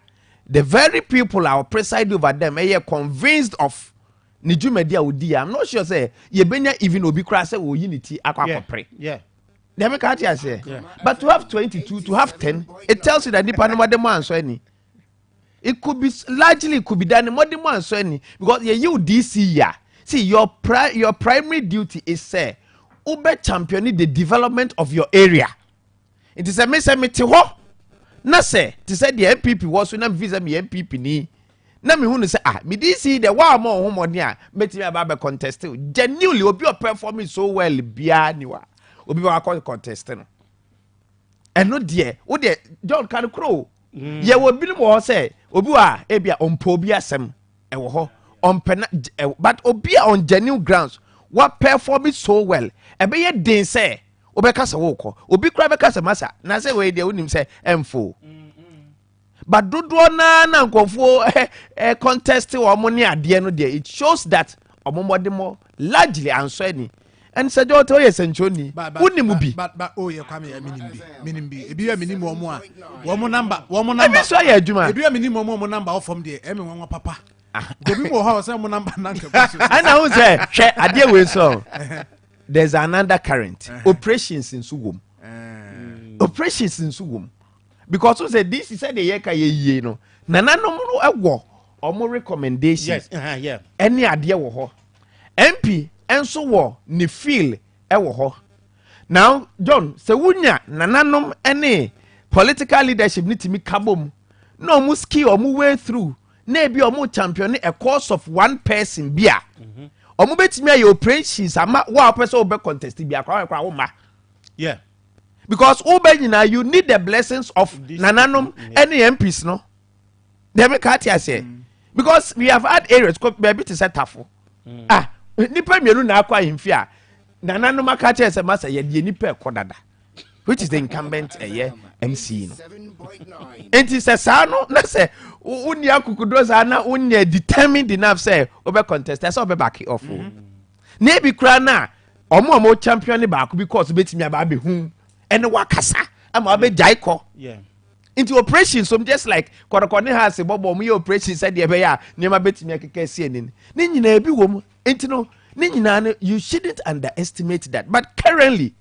the very people are preside over them are convinced of Nijumedia udi. I'm not sure say ye benya even obi kra say wo unity akwa pre. Yeah. They make out here say. But to have 22, to have 10, it tells you that nipa no more demand so any. It could be largely it could be done more demand so any because you DC ya. See your primary duty is say ube championing the development of your area. It is a me ho. Na say to say the MPP was when visa me MPP ni. Na me hu say me DC the wa more homoni a metimi aba contest genuinely obi o performing so well bia ni wa obi wa contest no eno de wo de John can crow ye wo bi mo say obi wa e bia ompo obi asem e wo ho ompena but obi on genuine grounds what performing so well e be ye den say obeka se wo ko obi kura beka se masa na se we de wonim se emfo but dodo na nkofo contest wo mo ne ade no there it shows that omomodemo largely answer any and say jo to yes enchoni wonim bi but oh ye kwame minim bi ebi ya minim wo mo a wo mo number ebi so ya adwuma ebi ya minim wo mo number ofom there emi won papa obi mo ha say mo number nanka ana who say hwe ade we so there's another current operations in sugom operations in sugom because who say this is said the year ka ye no nananom no ewo omo recommendations yeah any ade wo ho MP enso wo ni feel ewo ho now John se wunya nananom ene political leadership ni timi kabom no mu ski omu way through na bi omu champion a course of one person bia omu betimi aye operations ama wa person obe contest bia kwa wo ma yeah because obe nyina you need the blessings of nananom ene MPs no dem ka tia say because we have had areas baby to set tafo nipa mienu na akwa himfi a nananom aka tia say masa ye de nipa ekodada which is the incumbent MC no enti se sa no na se unni akukudo sa na unni determined enough say obe contest say obe back off na bi kra na omo champion ba ko because betimi aba be hu ene wakasa ama obe jaiko yeah into operation so just like korokone has bobo mu operation said de be ya nema betimi akeka sie ni nyina bi wo mu enti no ni nyina you shouldn't underestimate that but currently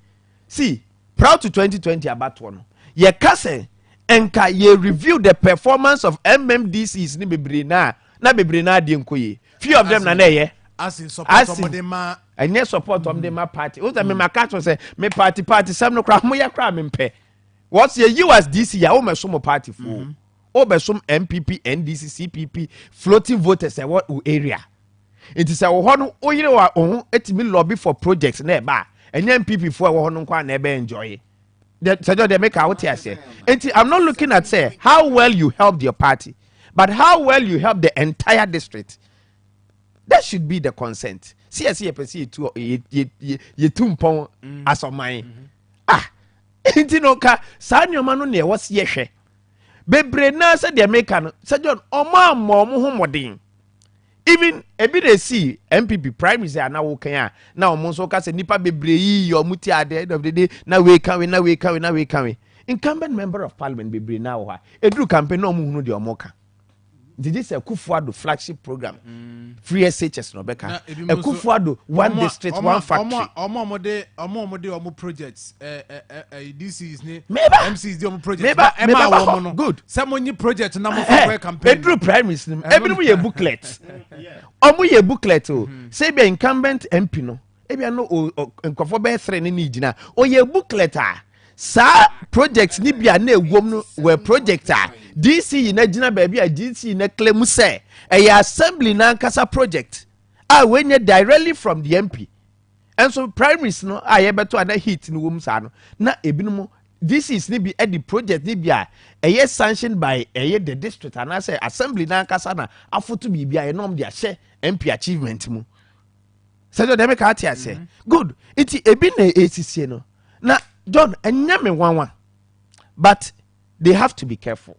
see proud to 2020 about one ye kase enka ye review the performance of MMDCs ni bebre na de nkoye few of them na ye as in support of them and support of them party o me makato say me party some no kra mo ye kra me mpe what's ye USDC ya o me so mo party for o be some MPP NDC CPP floating voters e what area it is a wo no o yire wa o etimi lobby for projects na e ba enya MPP for wo no kwa na e be enjoy they make out here say I'm not looking at say how well you helped your party but how well you help the entire district. That should be the consent. See to ye tumpon as of mine. Inti no ka sa nyoma no ne was ye hwe. Bebre na se de make no. Se John oma mo ho modin. Even ebi dey see MPP primaries na wo kan a na omo so ka se nipa bebre yi omo ti at the end of the day na we kan. Incumbent member of parliament bebre na wo ha. Edru campaign na omo hunu de omo ka. Did this a Kufuado flagship program? Free SHS no beka. A Kufuado one district one factory. Omo projects. This is ne. MC is the omo project. Good. Someone project na mo for campaign. Pedro primaries. Every ye booklet. Omo ye booklet o. Say be incumbent MP no. Ebi no nkofo be 3 ni gina. O ye booklet a. Sa projects ni bia na ewom no we project a DC na gina ba bia DC na claim say e assembly na nkasa project when you directly from the MP and so primaries no ye beto ana hit no wom sa no na ebinom DC is ni bi the project ni bia sanctioned by the district and I say assembly na nkasa na afoto bi bia e nom dia share MP achievement mu so they make out here say good it ebi na ACC no na John and Yami one, but they have to be careful.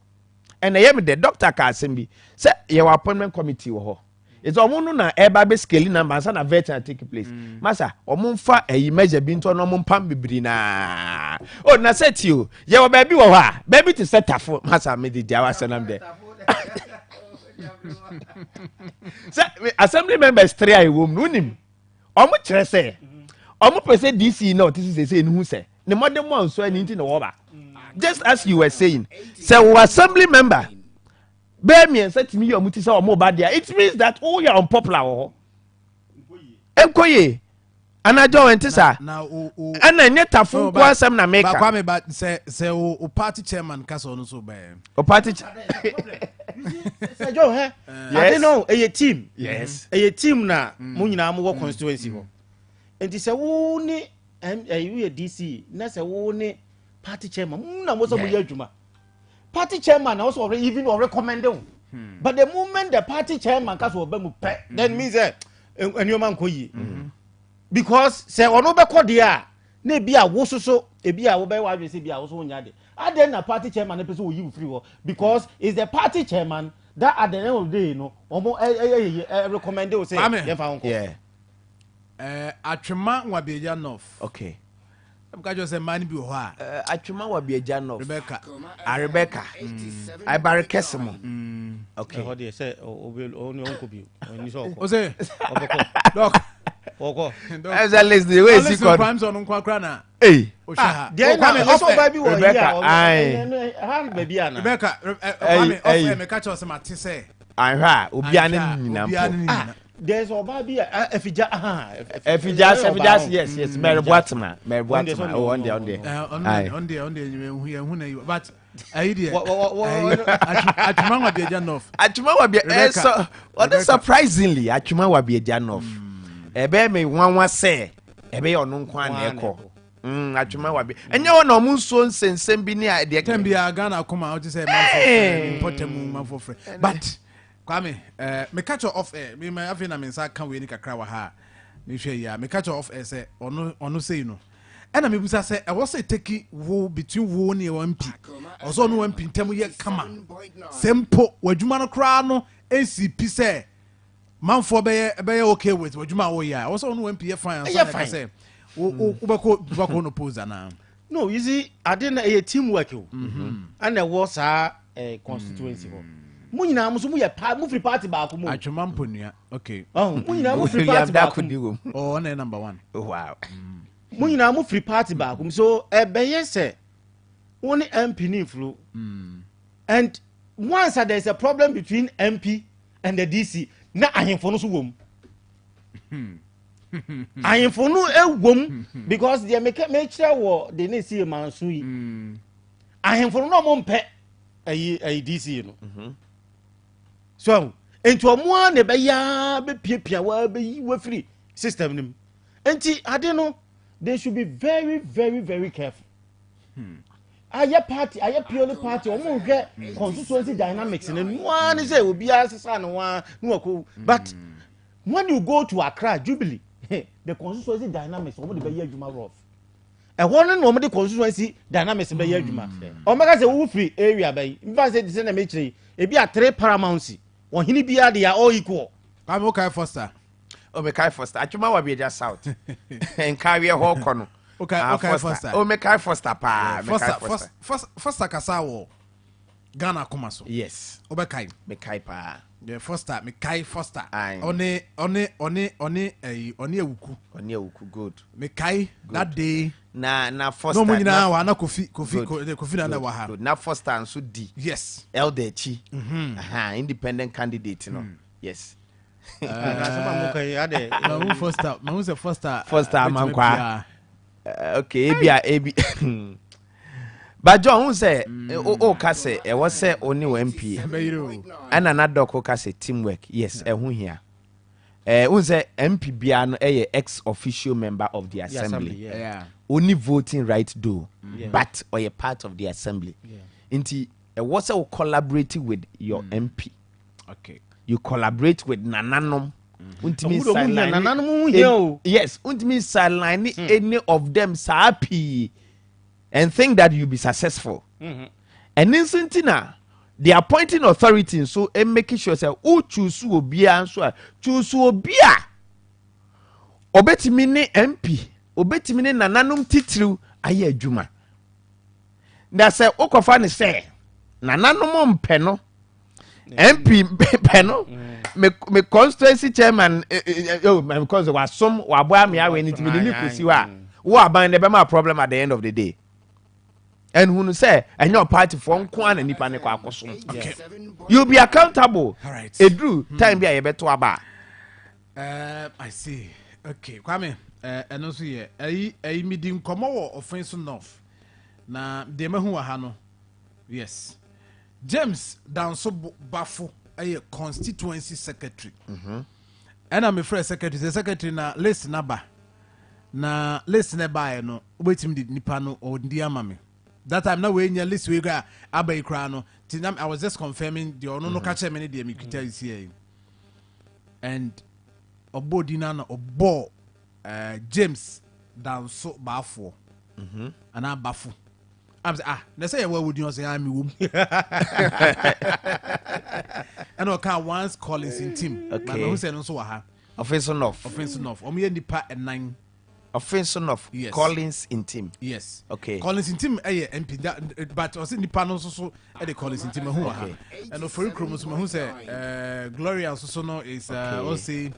And I am the doctor Kasembi say your appointment committee wo. It's omo na eba be scale number and na vet take place. Masa omo fa measure bi nto no omo pam bibiri na. Oh na set you. Ye wo baby wo ha. Baby to set afo. Masa me di dia wasanam there. Say assembly members 3 I wo nunim. Omo kire say omo pese DC no this say nhu say the modern one so anything no over. Just as you were saying, so assembly member, bear me and say to me your muti say omo bad there. It means that all you are unpopular. Enkoye. Ana jo entisa. Ana nyeta fu kwa sam na maker. Ba me ba say o party chairman kaso no so ba. O party Say Joe, I don't know, a team. Yes. A team na mo nyina mo constituency ho. Enti say wo ni you DC na say wo ni party chairman na mo so mo adwuma. Party chairman na also even recommend them. But the moment the party chairman kaso oba mu pe then means enyo man ko yi. Because say ono be ko dia na ebi a wo soso ebi a wo bɛ wa adwese bi a wo so nya de adan na party chairman na pese wo yi free wo because it's the party chairman that at the end of the day no omo recommend o say ye fa nko yeah atwema wa beja north okay ka jo say man bi ho a atwema wa beja north Rebecca I bare kesimo okay ho de say o ni onko bi oni so o say doc oko as a list the way is called crimes on nkwa na hey o sha there na so ba bi wo Rebecca ha ba bi ana Rebecca kwame me ka cho say mate say anhwa obiane nyina there's oba bi efija yes Mary Boatma on there hu na but ayi de atwuma wa beja north atwuma wa beja so surprisingly atwuma wa beja north ebe me nwanwa se ebe ono nkwa na eko atwuma wa be enye wona omu nso nsensem bi ni de tem bia Ghana koma o ti say man for important man for free but kwame me catch off air me my afina me nsa kan we ni kakra wa ha me hwe ya me catch off air say ono say no ena me busa say e was take wo between wo ni MP oso no MP ntem ye kama sempo wadwuma no kra no NCP say man for be okay with wadwuma wo ya oso no MP ye fine so say wo bako no pose na no you see ade na e teamwork o and e was constituency ho mu nyina mu so mu ye mu free party ba ko mu atwema mponua okay mu nyina mu free party ba ko oh na number 1 wow mu nyina mu free party ba ko so e be ye say woni MP ni flu and once there is a problem between MP and the DC na ahemfo no so wom ahemfo no ewom because they make kire wo the na see man so yi ahemfo no mo mpe ayi DC no so enti omo na be ya be piapia wa be yi wa free system nim enti ade no they should be very very very careful aye purely party omo hwe constituency dynamics ne no an say obi asesa no wa no ko but when you go to Accra Jubilee the constituency dynamics omo de be ya adwuma rough e won no omo de constituency dynamics be ya adwuma omo ka say wo free area be in fact say this na me kire e bi a 3 paramountcy ohini bia de all equal am okay Foster Omekai Foster atwuma wa beja south en carry ho kono okay Foster Omekai Foster pa Foster kasawo Ghana kuma so yes obekai mekai pa the Foster mekai Foster one ewuku good mekai that day na Foster no munyina wa na kofi na wa ha na Foster nso di yes elder chi independent candidate no yes Foster mankwa okay ebi but John who say o ka say e was say oni MP ana na doko ka say teamwork yes e hu hia who say MP bia no e ex official member of the assembly only voting right do but or a part of the assembly nti e was say collaborate with your MP okay you collaborate with nananom untimi sideline nananom here yes untimi sideline any of them sapi and think that you be successful and instantina the appointing authority so and making sure say who choose obia so choose obia obetimi ne MP obetimi ne nananom titiriw aye adwuma na say okofa ne say nananom mpe no MP peno me constituency chairman because was some wa boy me awe ni timi ni kusi wa wo aban de be ma problem at the end of the day and who say and your party for nko an nipa ne kwa akoso you be accountable right edru time bia ye beto aba I see okay kwame eno so ye ayi midi nkomo wo offense north na de mahu wa ha no yes James Danso Bafo a constituency secretary. And I'm a fresh secretary. The secretary na list naba na list neba no. Wait him did nipano or ndiamame. That time now when you list we got abai krano. I was just confirming the no catch many the mikita is here. And obo dinana obo James danso baafo ana bafu am say na say we would you say am wom and o can once Collins in team but who say no so wa ha offense enough omo ye nipa enan offense enough Collins in team yes okay Collins in team MP that, but o say nipa no so e the Collins in team who wa ha and for Chrome so who say Gloria so no is o say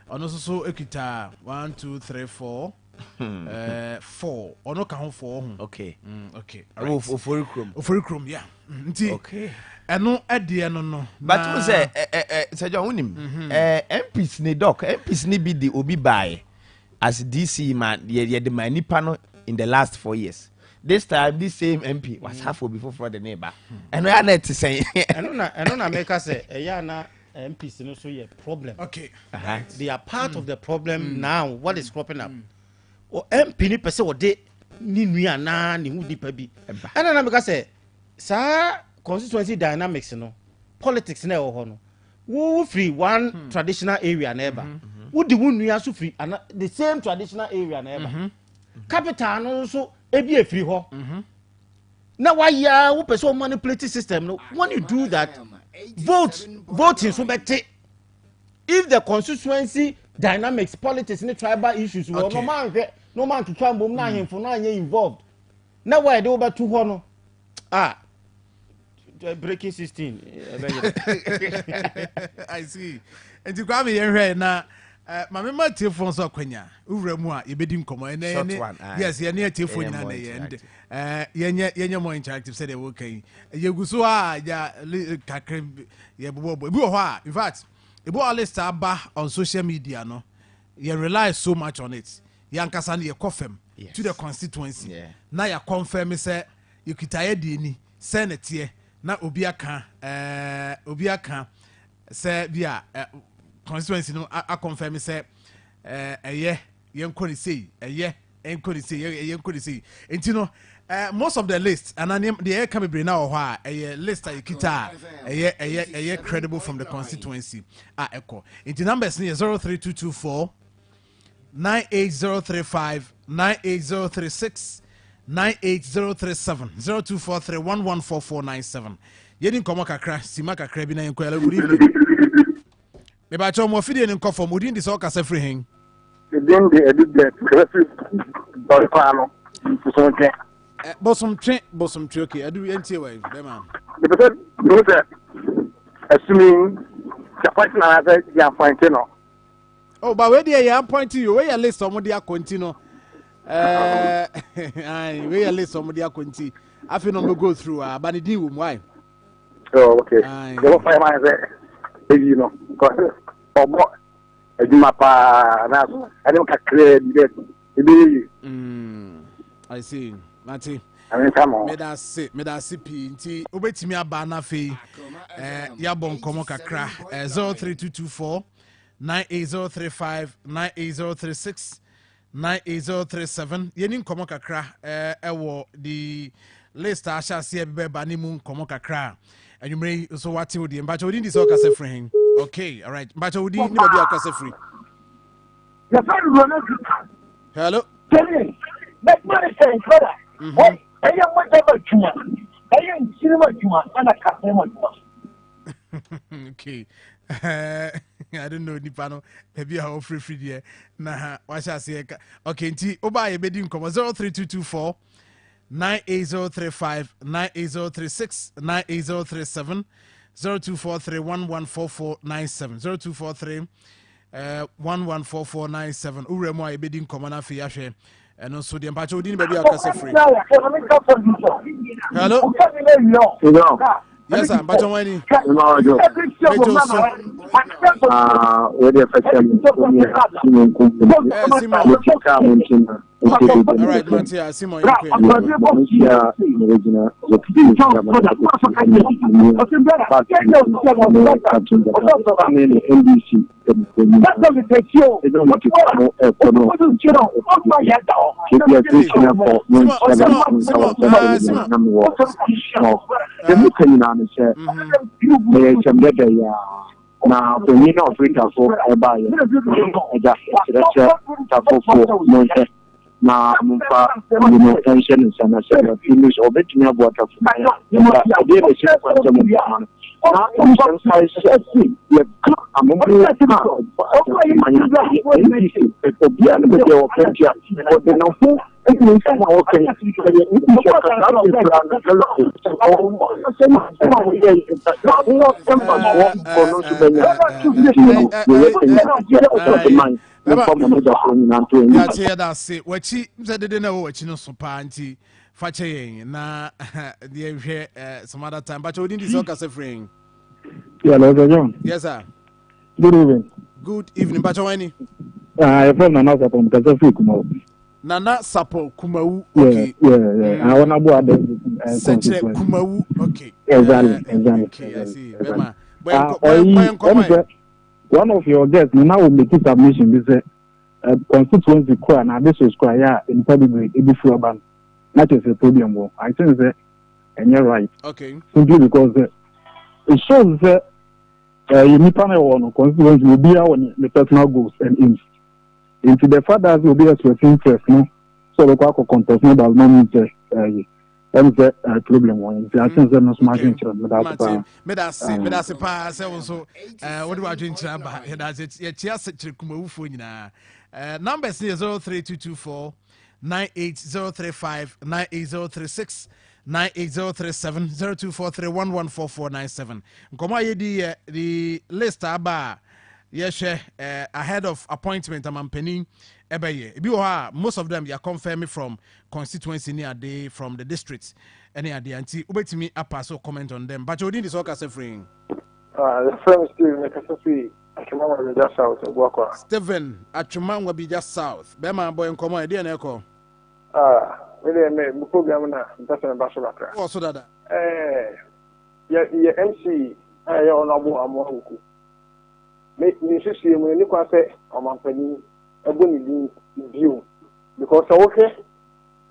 ono so ekita 1 2 3 4 4 ono ka ho 4 okay okay ofori chrome yeah nti okay eno ade no but we say John wonim MPs ni doc MPs ni bi di obi buy as DC man ye the manipa no in the last 4 years this time this same MP was half before the neighbor eno ya net say eno na make say eya na MPs no so ye problem okay they are part of the problem now what is cropping up o MP ni pese wode ni nua na ni hu dipa bi ana na make say sa constituency dynamics no politics na ho no wo free one traditional area na eba wo di wo nua so free the same traditional area na eba capital no so ebi free ho na why ya wo pese o manipulate system no when you do that voting so better if the constituency dynamics politics and tribal issues were no man to try and na himfo na anya involved na why they over to hono breaking 16 I see and you come here na mama ma telephone so kwanya owura mu a yebedi nkomo yes ye na telephone na ye more interactive said they okay ye guso a ya kakre ye bobo bi ho a in fact ebo list aba on social media no ye rely so much on it yankasa na ye confirm to the constituency na ya confirm say you kitaye di ni senate na obi aka say bia constituency no a confirm say yenkoni say yenkoni say enti no most of the list and the air can be now a list kita credible from the constituency echo enti numbers ni 03224 98035 98036 98037 0243114497 yeni nkomo kakra sima kakra bi na yenko ala good evening me ba cho mo fidie ni nkofo modin di so kasa free hen den de edit graphic boy kwano so nke bosom twe okay adu entie wa be man the person no say assuming the point na say ya point no oh but we dey ya point you we ya list somebody akonti no we ya list somebody akonti afi no go through abanidi wo why oh okay the fire man say you know obo ejuma pa na so ani ka create it I see Mati me da se pi nti obetimi aba na fe ya bon komo kakra 03224 98035 98036 98037 yeni komo kakra ewo the list asha se be ba ni mu komo kakra anwumre so wate odi mbacha odi ndi so kasa free hen okay all right mbacha odi ni ba bia kasa free hello make money saying brother I am whatever chuma I am cinema chuma and a customer okay I don't know nipano maybe how free there na wa sha say okay nti oba ye bedi nkomo 03224 98035 98036 98037 0243114497 0243 114497 uremu a bedi nkomo na fe yahwe eno so de mpacho odi ni baby akase free hello yes sir mpacho wani we dey fashion all right Matia Simon na onye Africa for eba ya eja for na mumfa no tension and sana sana finish or bet me about of my idea the ship for them that's it. What she didn't know what you know, so panty, Fache, na the some other time, but you didn't talk as a friend. Yeah, John. Yes, sir. Good evening. Good evening, but any? I found Nana Sapo Kumau. Nana Sapo Kumau. Okay. Yeah. I want to go at such a Kumau. Okay. Exactly. I see. One of your guests now will make it submission. This constituency core and this is square. Yeah, in Pedigree, Ibifu Ban. That is a podium. I think that, and you're right. Okay. Simply because it shows that you need to constituency will be our the personal goals and aims. Into the fathers will be expressing interest, no? So the Quaco contest, no, but no means a problem. I think there's no smashing children without that's a pass. Also, what do I drink? That's it. Yeah, just numbers 03224 98035 98036 98037 0243 114497. Nkoma yedi the list aba yes ahead of appointment amampeni ebeye ebi ho most of them they are confirming from constituency near day from the districts any ade anti ubetimi pass or comment on them but odin is all kase free the friend Steven Mekasafri Achuma Wabija South Gwakwa Steven Achuma Wabija South bema boy nkoma ede na eko really me program na mpesa na basho bakra oh so dada ye MC ya onabo amwahuku me sisi mu ni kwa se omampani ebo ni din bio because okay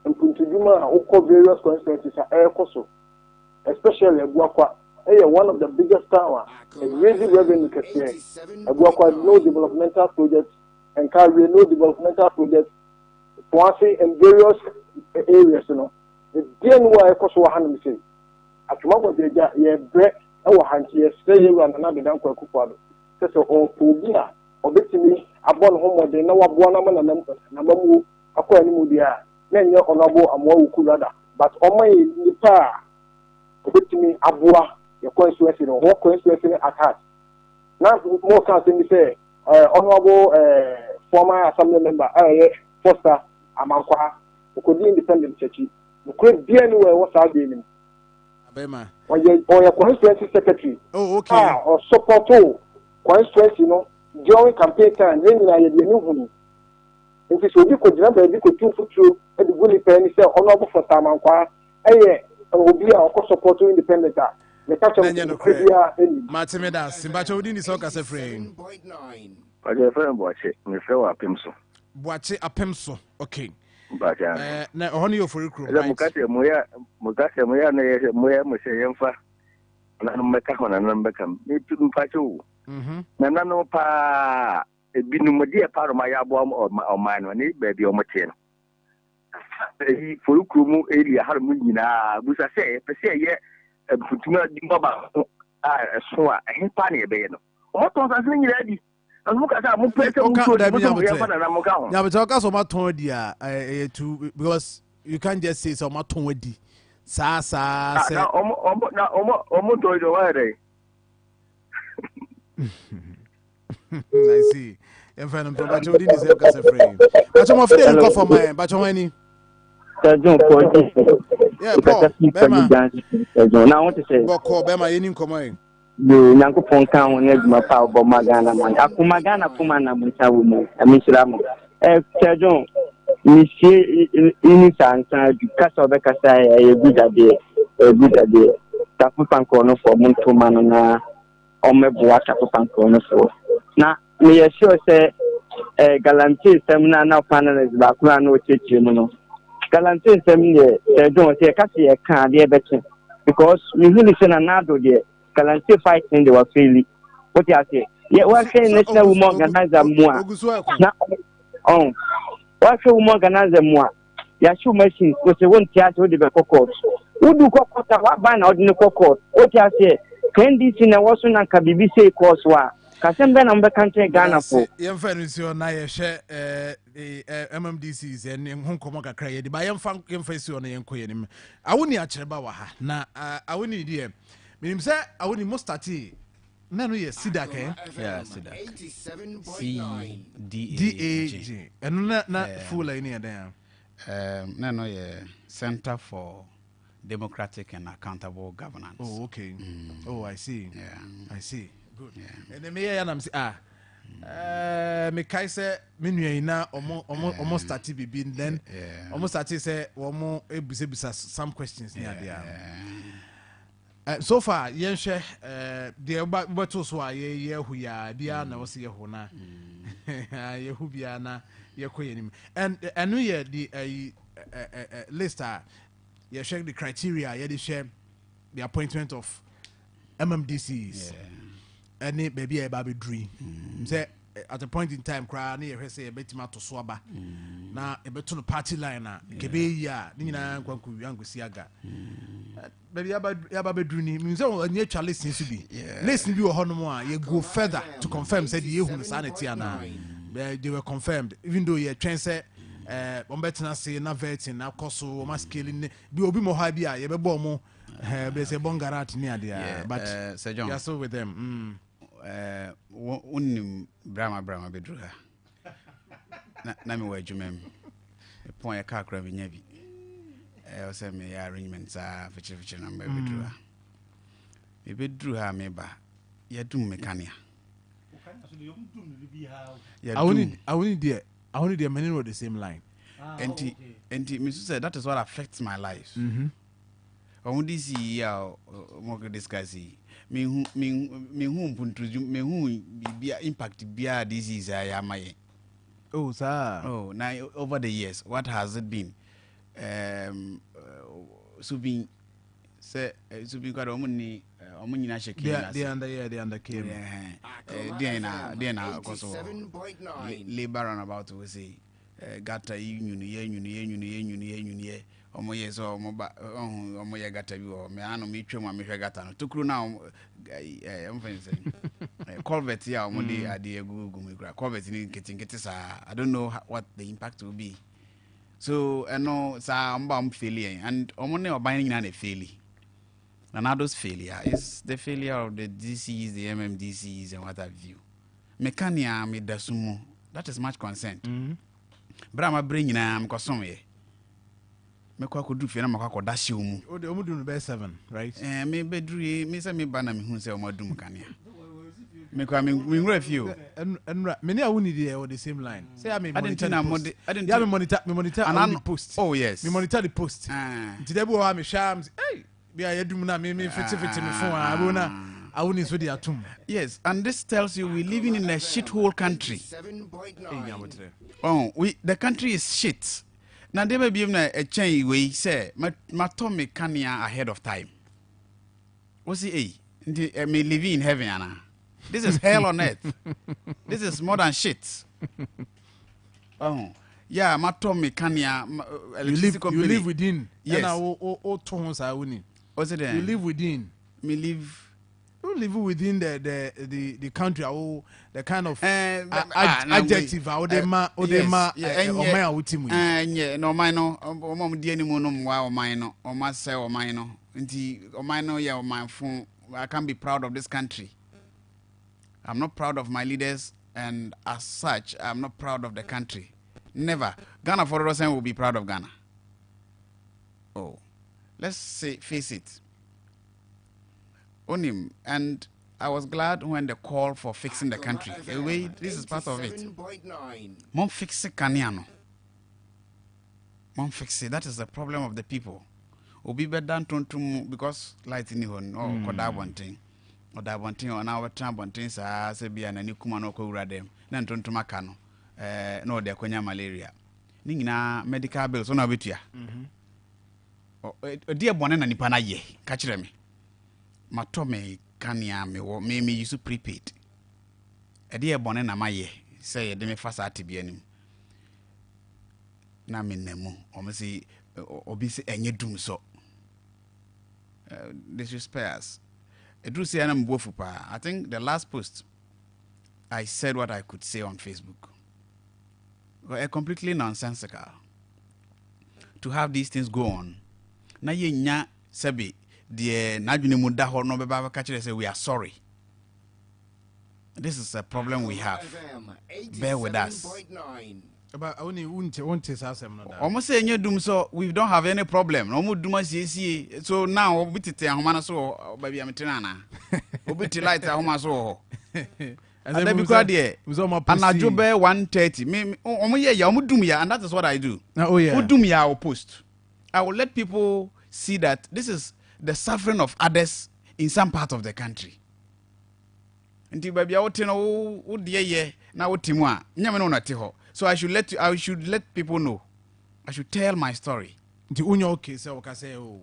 mpuntuduma ukọ various constituencies ekoso especially Gwakwa one of the biggest tower raising revenue kesiye Gwakwa no developmental projects and carry no developmental projects once in various areas you know the den wa ekoso wa hanum say atuma go dey ye bre e wa hanti ye stay you and na be dan kwa kukwado so o pobia obetimi abon homode na wabo na mana na mamu akọ ani mu dia na nye onabo amwa ukurada but omai nipa obetimi aboa ye constituency no wo constituency attack na mo kan say honorable former assembly member Foster Amankwa okodi independent church ko bia ni we wo sa de ni abema oye constituency secretary oh okay or support constituency no during campaign time ni na ye de ni hunu nti so bi ko jina ba bi ko tu futuro e de guli pe ni say honorable Foster Amankwa obi a ko support independent a me ka chọ bia eni Matimeda Simbacho odin is oka se frame Aje friend Boache me fe wa pemso Boache apemso okay Baja na ohoni ofori kro right mukate moya na ye moya mo se yemfa na no meka hona na mbeka me tu mpache wo na no pa ebinu de pa ro ma ya bo o ma no ni ba bi o mote no e for kru mu area har mu nyina busa se pese ye putuma di baba so a he pa na ye be no o to san sin nyina di because you can't just say so much di sa say I see in front of but you didn't say case frame but you must feel for my but you any yeah Paul now want to say Bema yeni nkomo the Yankopon kan won aduma pa obo magana man akuma gana kuma na munta wo mu amisira mu Tejon ni sie ini sansa du kasa be kasa e good ade tafu panko no for muntu mano na omeboa tafu panko no for na me ye sure say guarantee semina na panel ba kura no chechi mu no guarantee semina Tejon say kasa e kan de betin because we really say na nado de Kalante fighting they were freely. What you say? Yeah, we're saying national women organizer more. What show more organize more? Yashu machines, because they won't tear to the court. Who do court? What ban out in the court? What you say? Can this in a Wasson and Kabibisi course? Kasembe number country Ghana for. Your friends, you and I share the MMDCs and Hong Kong cry. The Bayan Funk face on the Yankoyanim. I wouldn't actually bawaha. Now, I wouldn't idea. Meaning, sir, I wouldn't most study. No, yes, Sidak, eh? Yeah, Sidak. CDAG. And not full linear there. No, yeah. Center for Democratic and Accountable Governance. Oh, okay. Oh, I see. Yeah. I see. Good. Yeah. And the mayor and I'm me kai say me nua ina omo start bibi then omo start say omo ebisa some questions near there. So far yen hwe the beto so ye hu ya bia na wo se ye hu na ye hu bia na ye koyenim and enu ye the list ye check the criteria ye dey share the appointment of MMDCs. Any baby a baby dream. Say at a point in time, cry near say a betima to swaba. Now a better party line, Kebe ya, Nina Kwanku Yangu Siaga. Baby Ababe dream means all nature listens to be. Listen to you Honomoa, you go further to confirm, said you who sanity and they were confirmed, even though you're trained say Bombetina say na vetting, na coso, masculine, be obi mohabia, ye be bomo. There's a bongarat near there, but Sir John, you're so with them. Unim Brahma Bedruha. Nami wa jumem. Point a car crab in Yavi. I was me arrangements are for number Bedruha. Bedruha meba. Yadum mechania. I only dear many were the same line. And Mrs. said that is what affects my life. On this year, more discuss me who be impact be disease I am my. Oh, sir. Oh, now over the years, what has it been? So being say so be got omuni na shake. They under came. Then cause labor on about to say gata union omo yes omo ba omo ye gata bi o me ano me twem me hwe gata no tokuru na em fancy culvert ya omo dey ade egugu me kura culvert ni nketinketi sa I don't know what the impact will be so no sa mba failure and omo ne oban nyina na failure and those failure is the failure of the DCs the MMDCs and what have you mekania me dasumu that is much concerned brama bring nyina am kosom ye me kwa ko du fie na makwa da hye omu o de omu du no be 7 right me bedru me say me ba na me hu say o madum kanea me kwa me ngura fie o and many a woni dey the same line say I monitor and the post oh yes me monitor the post today bo ha me shams hey bia yedum na me fiti me phone abona awuni so dey atum yes and this tells you we living in a shithole country the country is shit. Now they may be a chain way say my Tommy Kanya ahead of time. What's he me living in heaven, Anna? This is hell on earth. This is more than shit. Oh yeah, my Tommy Kanya you live within. Yes. What's it there? You live within. Me live. You live within the country, the kind of adjective, no mine I can't be proud of this country. I'm not proud of my leaders, and as such, I'm not proud of the country. Never. Ghana for the will be proud of Ghana. Oh, let's face it. Onim, and I was glad when the call for fixing the country. Anyway, this is part of it. Mom fix it, Kanyano. Mom fix it. That is the problem of the people. Obi be done to because light in hon or koda wanting. Or that wanting on our tram wanting sa se bia na ni kuma no ko wura dem. Na ntonto maka no. No de akonya malaria. Ni nyina medical bills on abetua. Odi ebone na nipa na ye. Ka kire me. Matome kania me use prepaid. Ede e bone na maye say de me fasa ate bia nim. na menemu say obi say enye dum so disrespect us. I think the last post I said what I could say on Facebook. Completely nonsensical to have these things go on. Na ye nya sebi the nadwene mu da ho no be ba ka kire say we are sorry. This is a problem we have. Bear with us. But only won't almost say you doom so we don't have any problem. No more doom so now we bit ahoma so baby ametenana. Obi ti light ahoma so. And then because there anajo be 1:30 me omo ye ya omo doom ya, and that is what I do. Oh yeah. Who doom ya I will post. I will let people see that this is the suffering of others in some part of the country. Nti baby awote no wo de ye na wotimu a nyame no na te ho. So I should let people know. I should tell my story. The unyo case say, oh,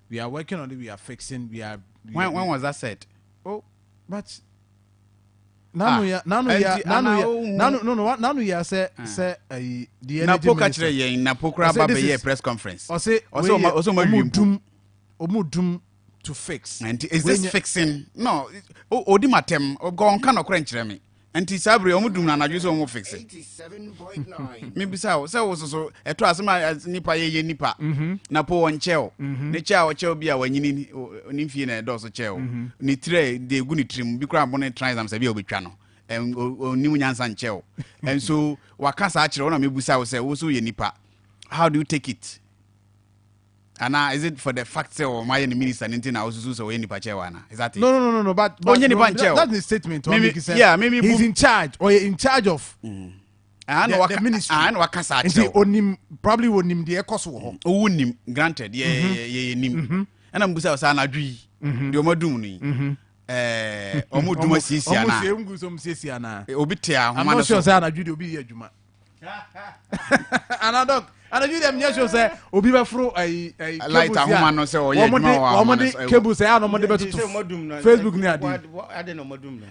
we are working on it, we are fixing, when was that said? Oh, but nanu ya say the na poka kire ye na pokra ba be press conference. Also omudum to fix. And is this fixing? No, odi matem go on kan okra nkire me. Anti sabre omudum na anadwo so omo fix it 87.9 me bisa so eto asema nipa ye nipa na po woncheo ne cha o cheo bia wanyini ni fie na do so cheo ni tire de gu ni trim bi kra bone transam se bia obetwa no onimu nyansa ncheo and so wakasa akire wona me bisa wo se wo so ye nipa, how do you take it? And is it for the fact say or my minister nintin na osusu so any pachewana? Is that it? No, but that's the statement. Maybe, yeah, maybe he's in charge or in charge of and the ministry. And wakasa onim probably wonim the ekoso. Wonim granted. Yeah, nim. And I'm busa sa na dwi. The omodum ni. Omodum asisi ana. Omodum asisi ana. Obi tia I'm not sure say na dwi obi ye adwuma. Anadok and you them yes say obi be fro light ahoma no say o ye adwuma wa cable say no money beto Facebook ni adi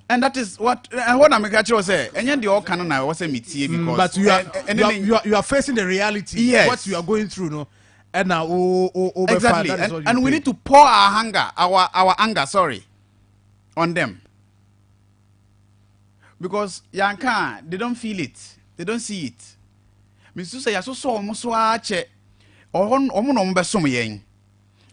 and that is what I'm catch say enye de all can na we say metie because but you are facing the reality. Yes. What you are going through no and now exactly and we need to pour our anger on them because yanka they don't feel it, they don't see it. Misu say yaso so omo so ache omo no mbe som yen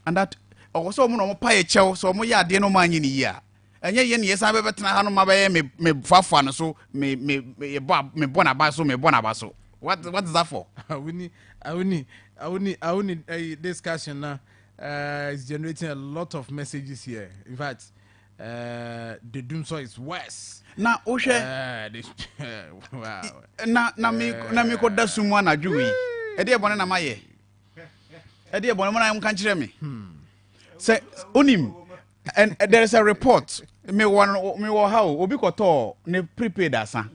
and that oso omo no pa ye chew so omo ya de no manyi ni ya enye ye ne yesa be betena ha no ma be me fafa no so me bona ba so what is that for? I need a discussion now is generating a lot of messages here. In fact, the doom so is worse. Na ohwe wow. Na me ko da sumu na dwui e de bone na maye e de bone mo na kan kire me say onim and there is a report me wo how obi ko to ne prepaid asa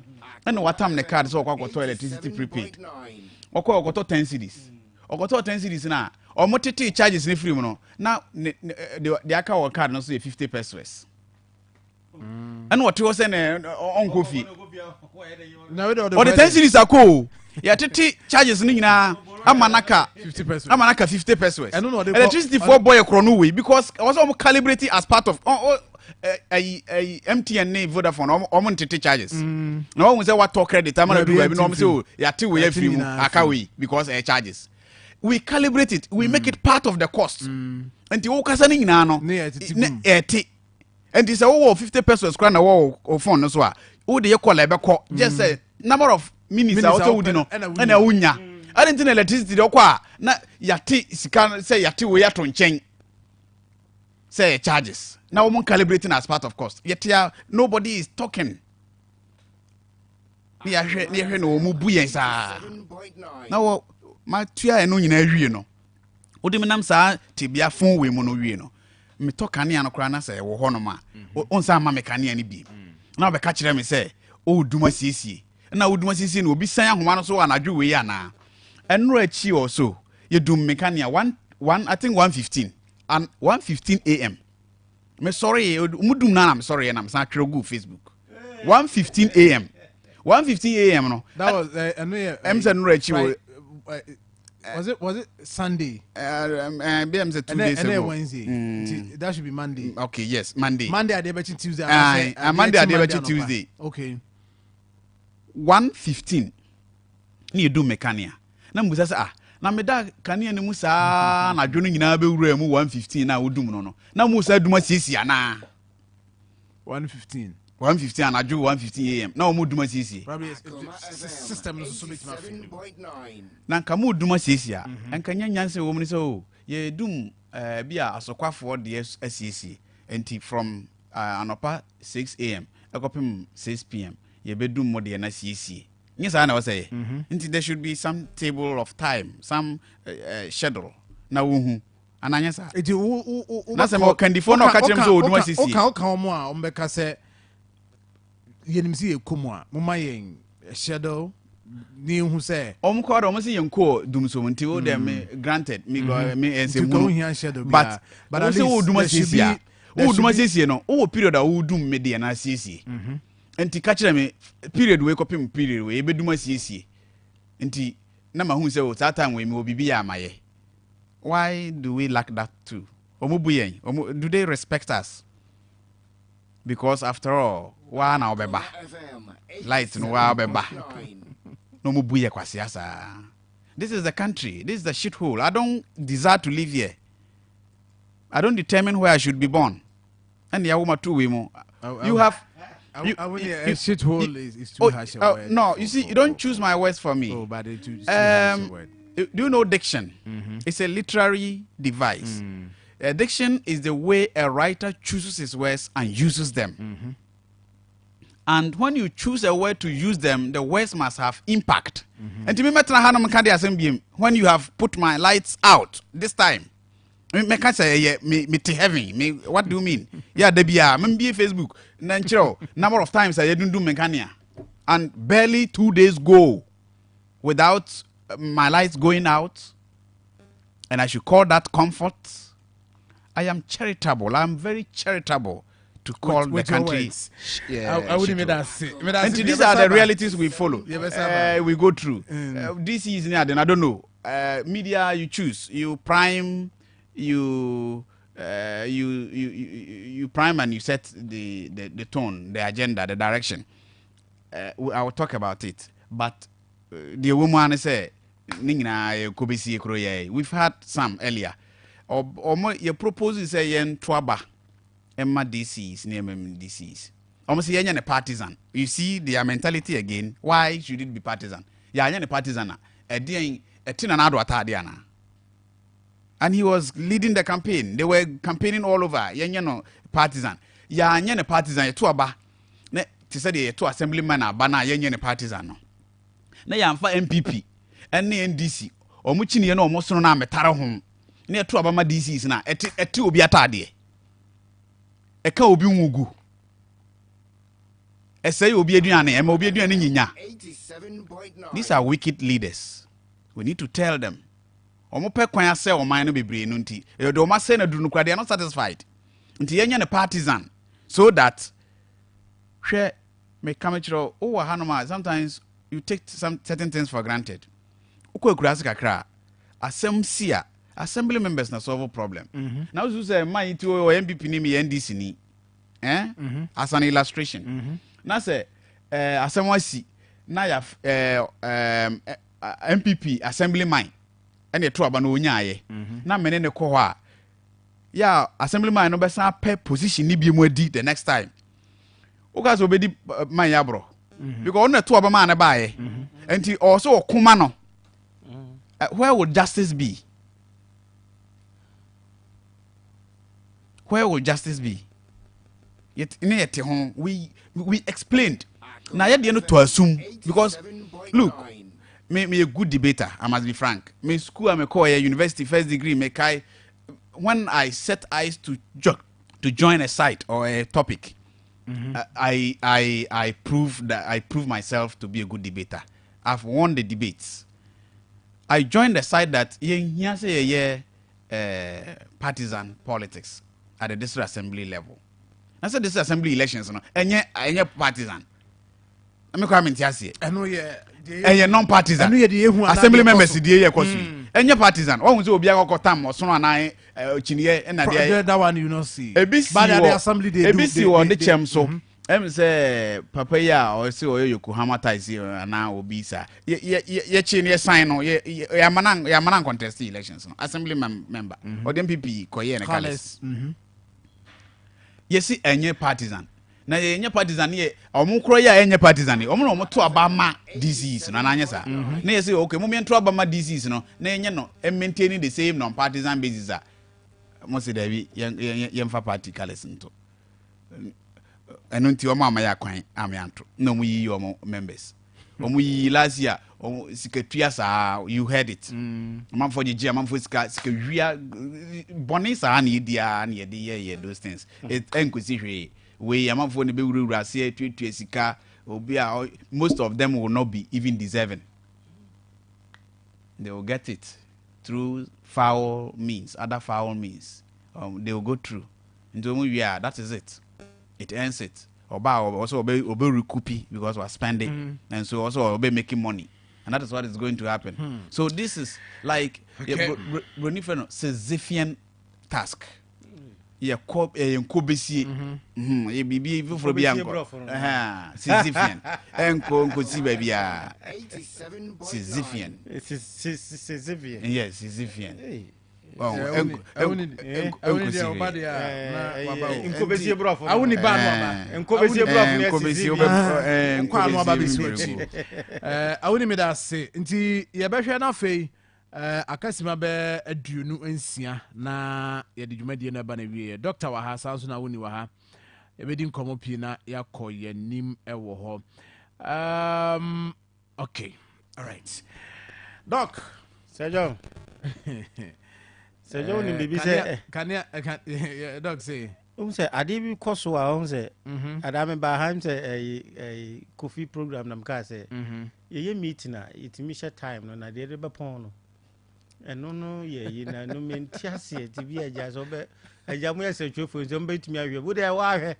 and watam ne card so kwa to electricity prepaid okwa to 10 cedis okoto 10 cedis na omotete charges ne free mu no na the aka wo card no so 50 pesos. And what was an uncle fee? Or the 10 cities are cool. Yeah, 30 charges nina amanaka 50 pesos. Amanaka 50 pesos. I don't know electricity for boy chronowe because I was almost calibrated as part of MTN name Vodafone almost 30 charges. No one say what talk credit. I'm gonna do it. No one say yeah, two way free akawi because charges. We calibrate it. We make it part of the cost. And the okasani nina no. And this over 50 pesos grand or phone so who the call just say number of minutes also would know and a unya. I didn't electricity na yati sikan say yati we yaton chen say charges. Now we calibrating as part of cost. Yet nobody is talking. Now my tia no nyina wie no. Odi menam sa tibia phone we mo no wie no. Me talk kania no kra na say wo hono ma onsa ma me kania ni bi na be ka kire me say o duma siesie na o duma siesie no obi san ahoma no so anadwo we ya na enro achi o so ye dum me kania 1 I think 1:15 and 1:15 am me sorry mudum na me sorry na me san twere go Facebook 1:15 am 1:15 am no that was em say enro achi Was it Sunday? BM said 2 days and ago. Wednesday. That should be Monday. Okay, yes, Monday. Monday at the Tuesday. Monday at the Tuesday. Okay. 1:15. Ni do mechania. Na mbusa say na meda kania ne mu saa na dwono nyina be wura mu 1:15 na wodum no. Na mu sa duma siesie ana. 1:15. 1:15 and I do 1:15 am. Now mu duma siesie. Probably system so bit ma fi. Na nka mu duma siesie a. Enka nyanyanse wo mu so ye dum bia asokwafo de asiesie. Enti from anopa 6 am ekopim 6 pm ye bedum mo de na siesie. Nyesa na say. Enti there should be some table of time, some schedule. Na wo hu. Ananyesa. Eti na se mo kandifo na ka kyerem so oduma siesie. Oka mo a ombeka say yenim si ekomu a moma yen shadow ni hu say omko do mo si yenko dum so nti o dem granted me ense mu but at least o duma siesie o duma siesie no o period a o dum me de na siesie nti ka kire me period we kopim period we be duma siesie nti na ma hu say o that time we me obibi ya amaye. Why do we lack that too? Omubuyen do they respect us? Because after all, wa na obeba light no wa obeba no mu buye kwase asa. This is the country, this is the shithole. I don't desire to live here. I don't determine where I should be born. And ya woman too we mo you have shithole is too harsh a word. No, you see, you don't choose my words for me. Oh, but it's too harsh a word. Do you know diction? It's a literary device. Diction is the way a writer chooses his words and uses them. And when you choose a word to use them, the words must have impact. And to me, when you have put my lights out this time, me can say me heavy. Me what do you mean? Yeah, there be Facebook. Number of times I didn't do mechania, and barely 2 days go without my lights going out, and I should call that comfort. I am charitable. I am very charitable to call the country. I wouldn't make that say. And these are the realities we follow. We go through. This is I don't know. Media you choose. You prime. You prime and you set the tone, the agenda, the direction. I will talk about it. But the woman say, we've had some earlier. Or your proposal say yen twaba emma DCs near DCs. Almost yen a partisan. You see their mentality again. Why should it be partisan? Yeah, yen a partisan. A tin another atadiana. And he was leading the campaign. They were campaigning all over. Yen partisan. Yeah, yen a partisan. Ye twaba. Ne to say the two assemblyman bana yen a partisan. Na yamfa MPP and NDC. Or muchini yen almost no na metara home. Ne to abama DCs na eti obi atade e ka obi nwugu e say obi aduane e ma obi aduane nyinya. These are wicked leaders. We need to tell them omo pe kwan ase oman no bebre no nti e do ma say na dunu kwade not satisfied nti yenya ne partisan so that hwe me kamechiro o wa hanoma. Sometimes you take some certain things for granted. Ukwa kakra asem sia assembly members na solve a problem. Now you say my to MPP ni NDC ni as an illustration. Now say asemwasi na ya MPP assembly man and to aba no nyaaye na mene ne ko ho ya assembly man no be san pe position ni bi mu adi the next time uka so obedi man ya bro because on to aba man na baaye enti also okuma no where would justice be? Where will justice be? Yet we explained. Now yet you know to assume because look, me a good debater. I must be frank. Me school I'm a core university first degree. Me kai when I set eyes to join a site or a topic, I prove myself to be a good debater. I've won the debates. I joined the site that partisan politics at the district assembly level. I said district assembly elections, no, and partisan. I'm coming to say, and non-partisan. Assembly members, enye partisan ohun se obi akokotam osono anan chiniye na de that one you not see ebisi but the assembly they ebisi on the chem so em say papa ya o se Yokohama ties na obi sa ye chi ne sign no ya manan contest elections no assembly member or the MPP koye na Carlos yesi enye partisan na enye partisan ye omukro ya enye partisan ye omo no to abama disease na anya sa na yesi okay mo me to abama disease no na enye no maintain the same non partisan basis a mo se davi ye mfa party Carlos nto eno nti omo amaya kwan amianto na mo yi omo members omo yi last year omo sikatua sa you heard it amamfo gigi amamfo sika wia boni sa na idia na ye those things it enkosi hwe we amamfo ne be wura se atwetwe sika obi a most of them will not be even deserving. They will get it through foul means, other foul means. They will go through. Yeah, that is it. It ends it. Oba also obe recouping because we're spending, and so also obe making money, and that is what is going to happen. So this is like Sisyphean task. Yeah, Kobesi. Bibi for Bianco. Sisyphean. Enko si baby. Sisyphean. Sisyphean. Yes, Sisyphean. Nkobesi bro for. Awuni ba no ba. Nkobesi bro for. Awuni me da se nti ye behwe na fei akasima be aduonu ansia na ye de dwumadie na ba na wie doctor wa ha sanso na woni wa ha e be di nkomo pi na yakoye nim ewo ho okay all right doc Sergio ni bibi say can doc say say ade bi koso a say adame ba ham say coffee program na mka say ye meeting na itimi share time no na de be pon no eno no ye na no mentiase ti bi aja so be aja mo yese twofo so be timi ahwe bo de wa hwe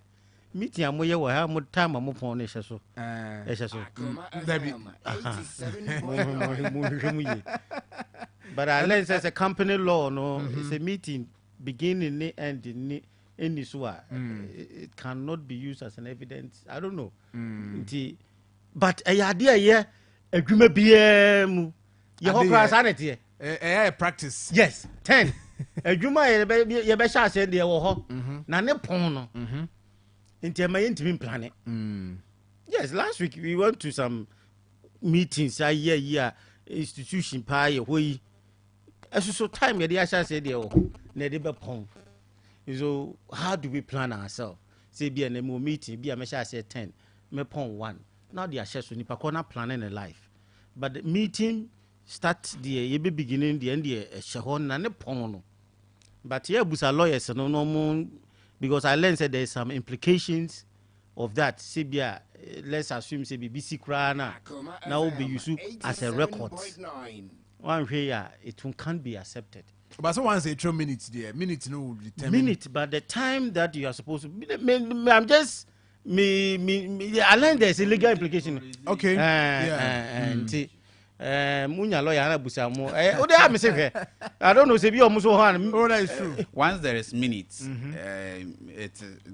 meeting amoye wo ha mo time mo pon no hye so hye so dabi but unless it's a company law no it's a meeting beginning ni end ni any so it cannot be used as an evidence. I don't know but ayade adwuma bia mu ye ho class anete practice yes 10 adwuma ye be sha ase de wo ho na ne pon no nti ma yentimi plan it. Yes, last week we went to some meetings here institution pa ye hoyi so time ye dey sha say de wo na de be pon. So how do we plan ourselves? Say be an meeting be a me sha say 10 me pon 1 now they are so nipa corner planning a life but the meeting start the ye be beginning the end the shehon na ne pon no but here busa lawyers no because I learned that there is some implications of that. Say be let's assume say BBC kra na now be used as a record one way it can't be accepted. But so once a 2 minutes there minute no will determine minute but the time that you are supposed to I'm just me I learned there's a legal implication. Okay. Munya lawyer na busa mo o dey am say I don't know say be almost one. Oh, that is true. Once there is minutes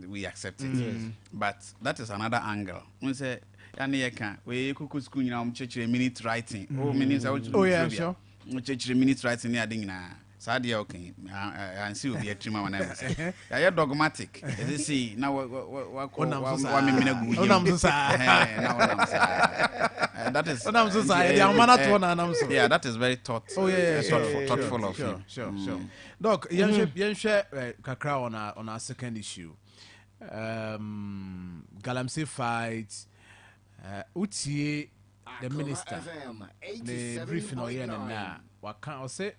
we accept it. But that is another angle. We say yani can we kuku school na chechire minute writing. Oh minutes oh yeah sure. Chechire minute writing ni ading na Sadia okay, and see will be a trimmer when I say, "I dogmatic." As see now, what that is. Yeah, that is very thoughtful. Oh yeah, thoughtful of you. Sure. Doc, yen share kakra on our second issue. Galamsey fight. Utie the minister. The briefing or yen na. What can I say?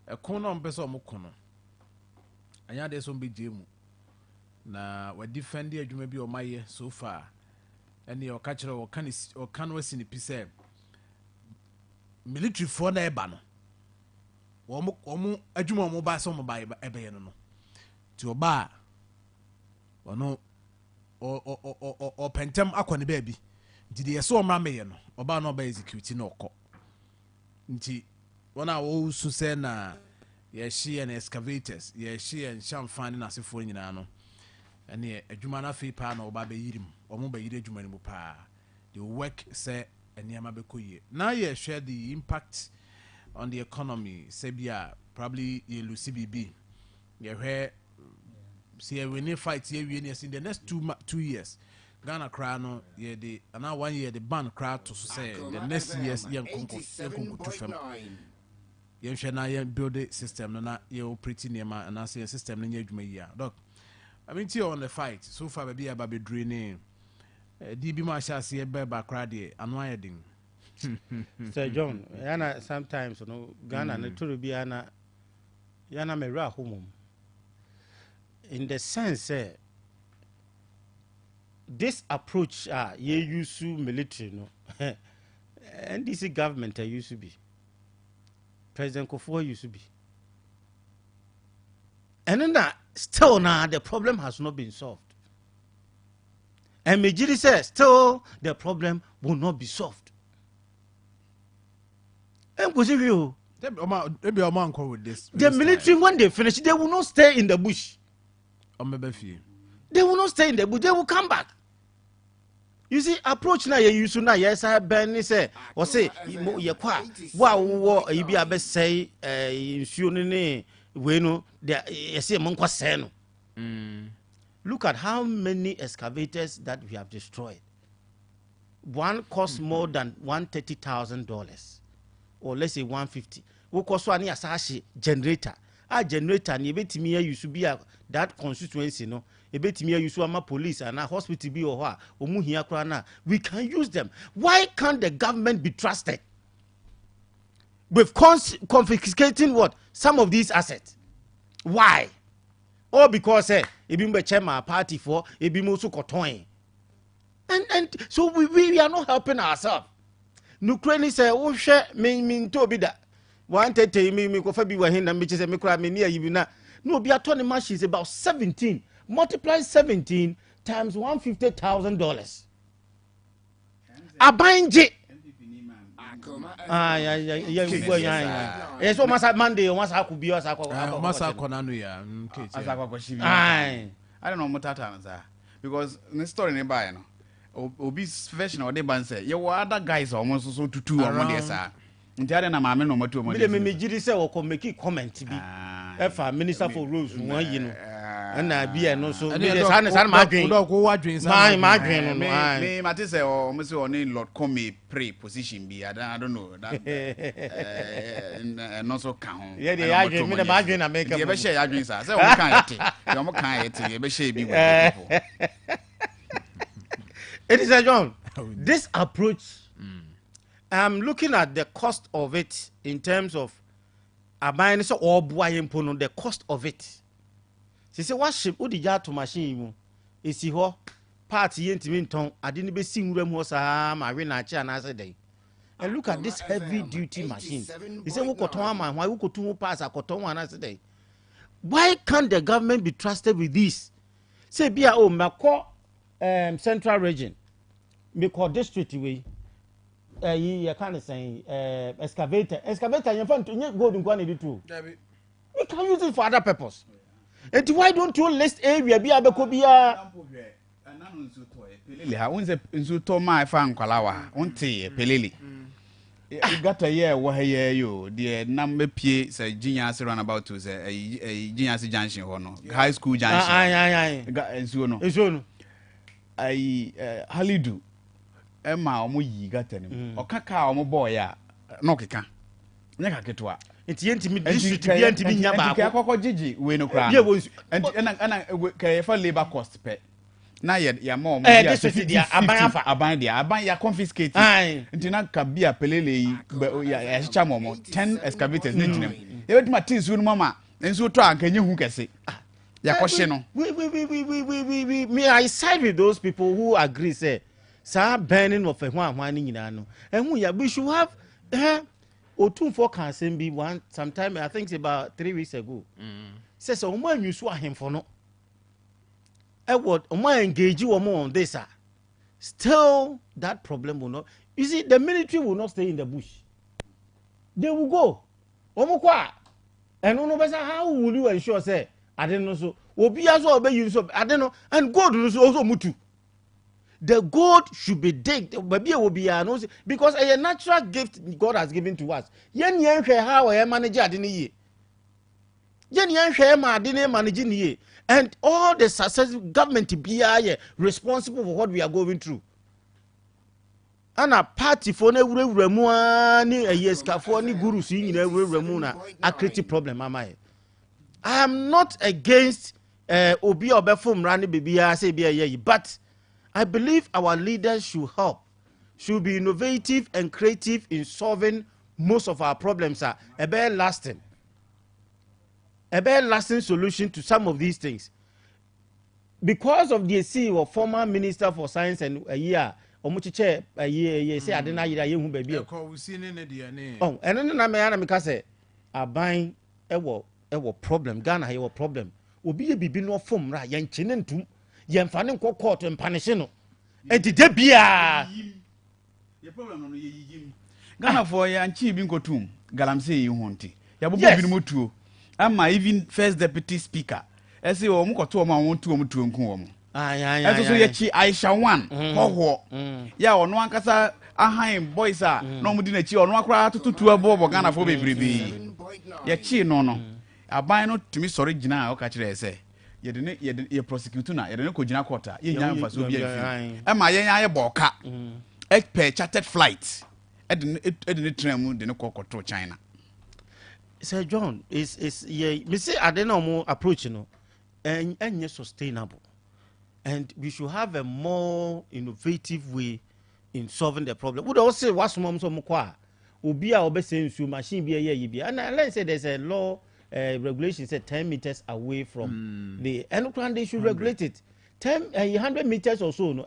A corner on Beso Mokono. And ya there's some big jemu. Na we defend the maybe or my so far. And your catcher or can was in the piece. Military for the banner. Omu ajuma mobile some by ebeno. To a bar. Or no or pentem aquani baby. Did he so mamma or bar no by executing no co. Nti wɔn a wɔsu sɛ na yɛhye and excavators yɛhye and shamfan na asefoɔ nyinaa no ɛne adwuma no afei paa na wɔba bɛyirim wɔn bɛyiri adwuma no mu paa they work sɛ nneɛma bɛkɔ yie na yɛhwɛ the impact on the economy sɛ bi probably yɛlusi biribi yɛhwɛ sɛ yɛwini fight yɛwie ne in the next 2 years Ghana crowd no yɛde anaa 1 year the ban crowd to say the next years yɛnkonko to fam yɛnhwɛ na yɛn build system no na yɛ operate nneɛma anaasɛ yɛn system no nyɛ adwuma yi a dɔk I mean on the fight so far baby aba bedre ne di bi ma hyɛ aseɛ bɛba kora deɛ ano ayɛ den Sir John yana sometimes no Ghana ne toro bi yana mewra homom in the sense this approach ye use military no NDC government used to be President Kufuor used to be and then still now the problem has not been solved and Mejiri says still the problem will not be solved and was you maybe a man with this the military when they finish they will not stay in the bush they will not stay in the bush they will come back. You see, approach na ye use na yes I ben say or say ye kwa wo e bi abe say nsuo ne we no ye say mon kwa say no. Look at how many excavators that we have destroyed. One costs more than $130,000 or let's say 150. Wo cost one asashi generator. A generator ni betimi ya use bi that constituency no. Ebetimi use ama police and a hospital bi or omu hia kra na we can use them. Why can't the government be trusted with confiscating what some of these assets? Why? All because ebi be chairman party for ebi mo so koton and so we are not helping ourselves. Nukreni say wo hwe me to bi da 130 me ko fa bi wa hin na me che say me kra me ni ayi na no obi atoni machine is about 17. Multiply 17 times $150,000. Abanje. Yes, what must Monday or must I could be as I don't know Mutata because the story nearby no. Obis version or the band say, you were other guys almost so to 2 or 1 year, sir. Interior na mama no moto mo. Me jiri say o make comment bi. Efa minister for roads one you know. Na bia no so me san ma dwen. Do ko wa dwen san. Ma dwen no. Me mate say o mo say oni Lord come pre position bi. I don't know that. No so kan ho. Yeah, dey adwen me ma dwen na make. Dey be share adwen sa. Say o kan yete. Dey mo kan yete. Dey be share bi with people. It is a John. This approach I'm looking at the cost of it in terms of buying so or buying the cost of it. She said, what ship would the to machine? Is he ho party intimate? I didn't be seeing them was a marina another day. And look at this heavy duty machine. He said, why we could 2 pass a cotton another day? Why can't the government be trusted with this? Say, be a Mako central region, because district way. You can't say excavator you find to go in quantity too. We can use it for other purpose. And why don't you list area be able to be nsuto ma fa nkwalawa wonte pelele got a year wa here yo the number pie say Ginyas run about to say Ginyas junction ho no high school junction nsuo no Halidu Emma omo yi gata nim okaka omo boy a no keka nya ka ketwa enti ntimi district bia ntimi nya ba ko akoko gigi we no kra ana ka fa labor cost pe na ya ma omo ya district dia aban ya confiscate enti na ka bia pelele yi ya chicha momo 10 excavators ne tinem ya betuma tinsu no mama ensu to anka nye hu kese ya ko hye no we me I side with those people who agree say sa burning of a one ni nyina no ehun ya we should have O24 can send be one sometime I think about 3 weeks ago says o man use ahemfo no e what o man engage wo on this still that problem will not you see the military will not stay in the bush they will go Omukwa. And no person how will you ensure say I don't know so obi aso obey you so I don't know and gold also mutu. The gold should be digged baby will be because a natural gift God has given to us. Yen how I manage adini yen ma adini managing ye and all the successful government be responsible for what we are going through. And a party for ne wura ni yeska ni guru si nyina wura na a create problem am I am not against obi obefom rani bibia say bia but I believe our leaders should help, should be innovative and creative in solving most of our problems a very lasting solution to some of these things. Because of the CEO of former Minister for Science and a year omuchiche ye say adena yira ye hu ba bi oh eno na me ana me ka say aban ewo problem Ghana he wo problem obi ye bibi no fom ra ye nche ne ntum ye mfa ne nkọ court mpanehye no entide bia ye problem no ye yiyim Ghana for ye anchi bi nkotum galamse yi ho nti ya bobo bi no motuo ama even first deputy speaker ese o mkoto o ma won tuo mtuo nku wo mo so ye chi Aisha 1 hoho ya ono ankasa ahan boys a no mudi na chi ono akra tututu abo Ghana for bebrebe ye chi no aban no tumi sori gina a o ka kire ese ye prosecute na ye ne ko gina court ye nya mfa so bia fi e ma ye nya ye boka pe chartered flight e de ne tram de ne kokoto China. Sir John is ye me say adena mo approach no and sustainable. And we should have a more innovative way in solving the problem. Would also say what's mom so mukwa obi a obese nsu machine bi ye bi and let's say there's a law regulation say 10 meters away from the and they should regulate it 100 meters or so no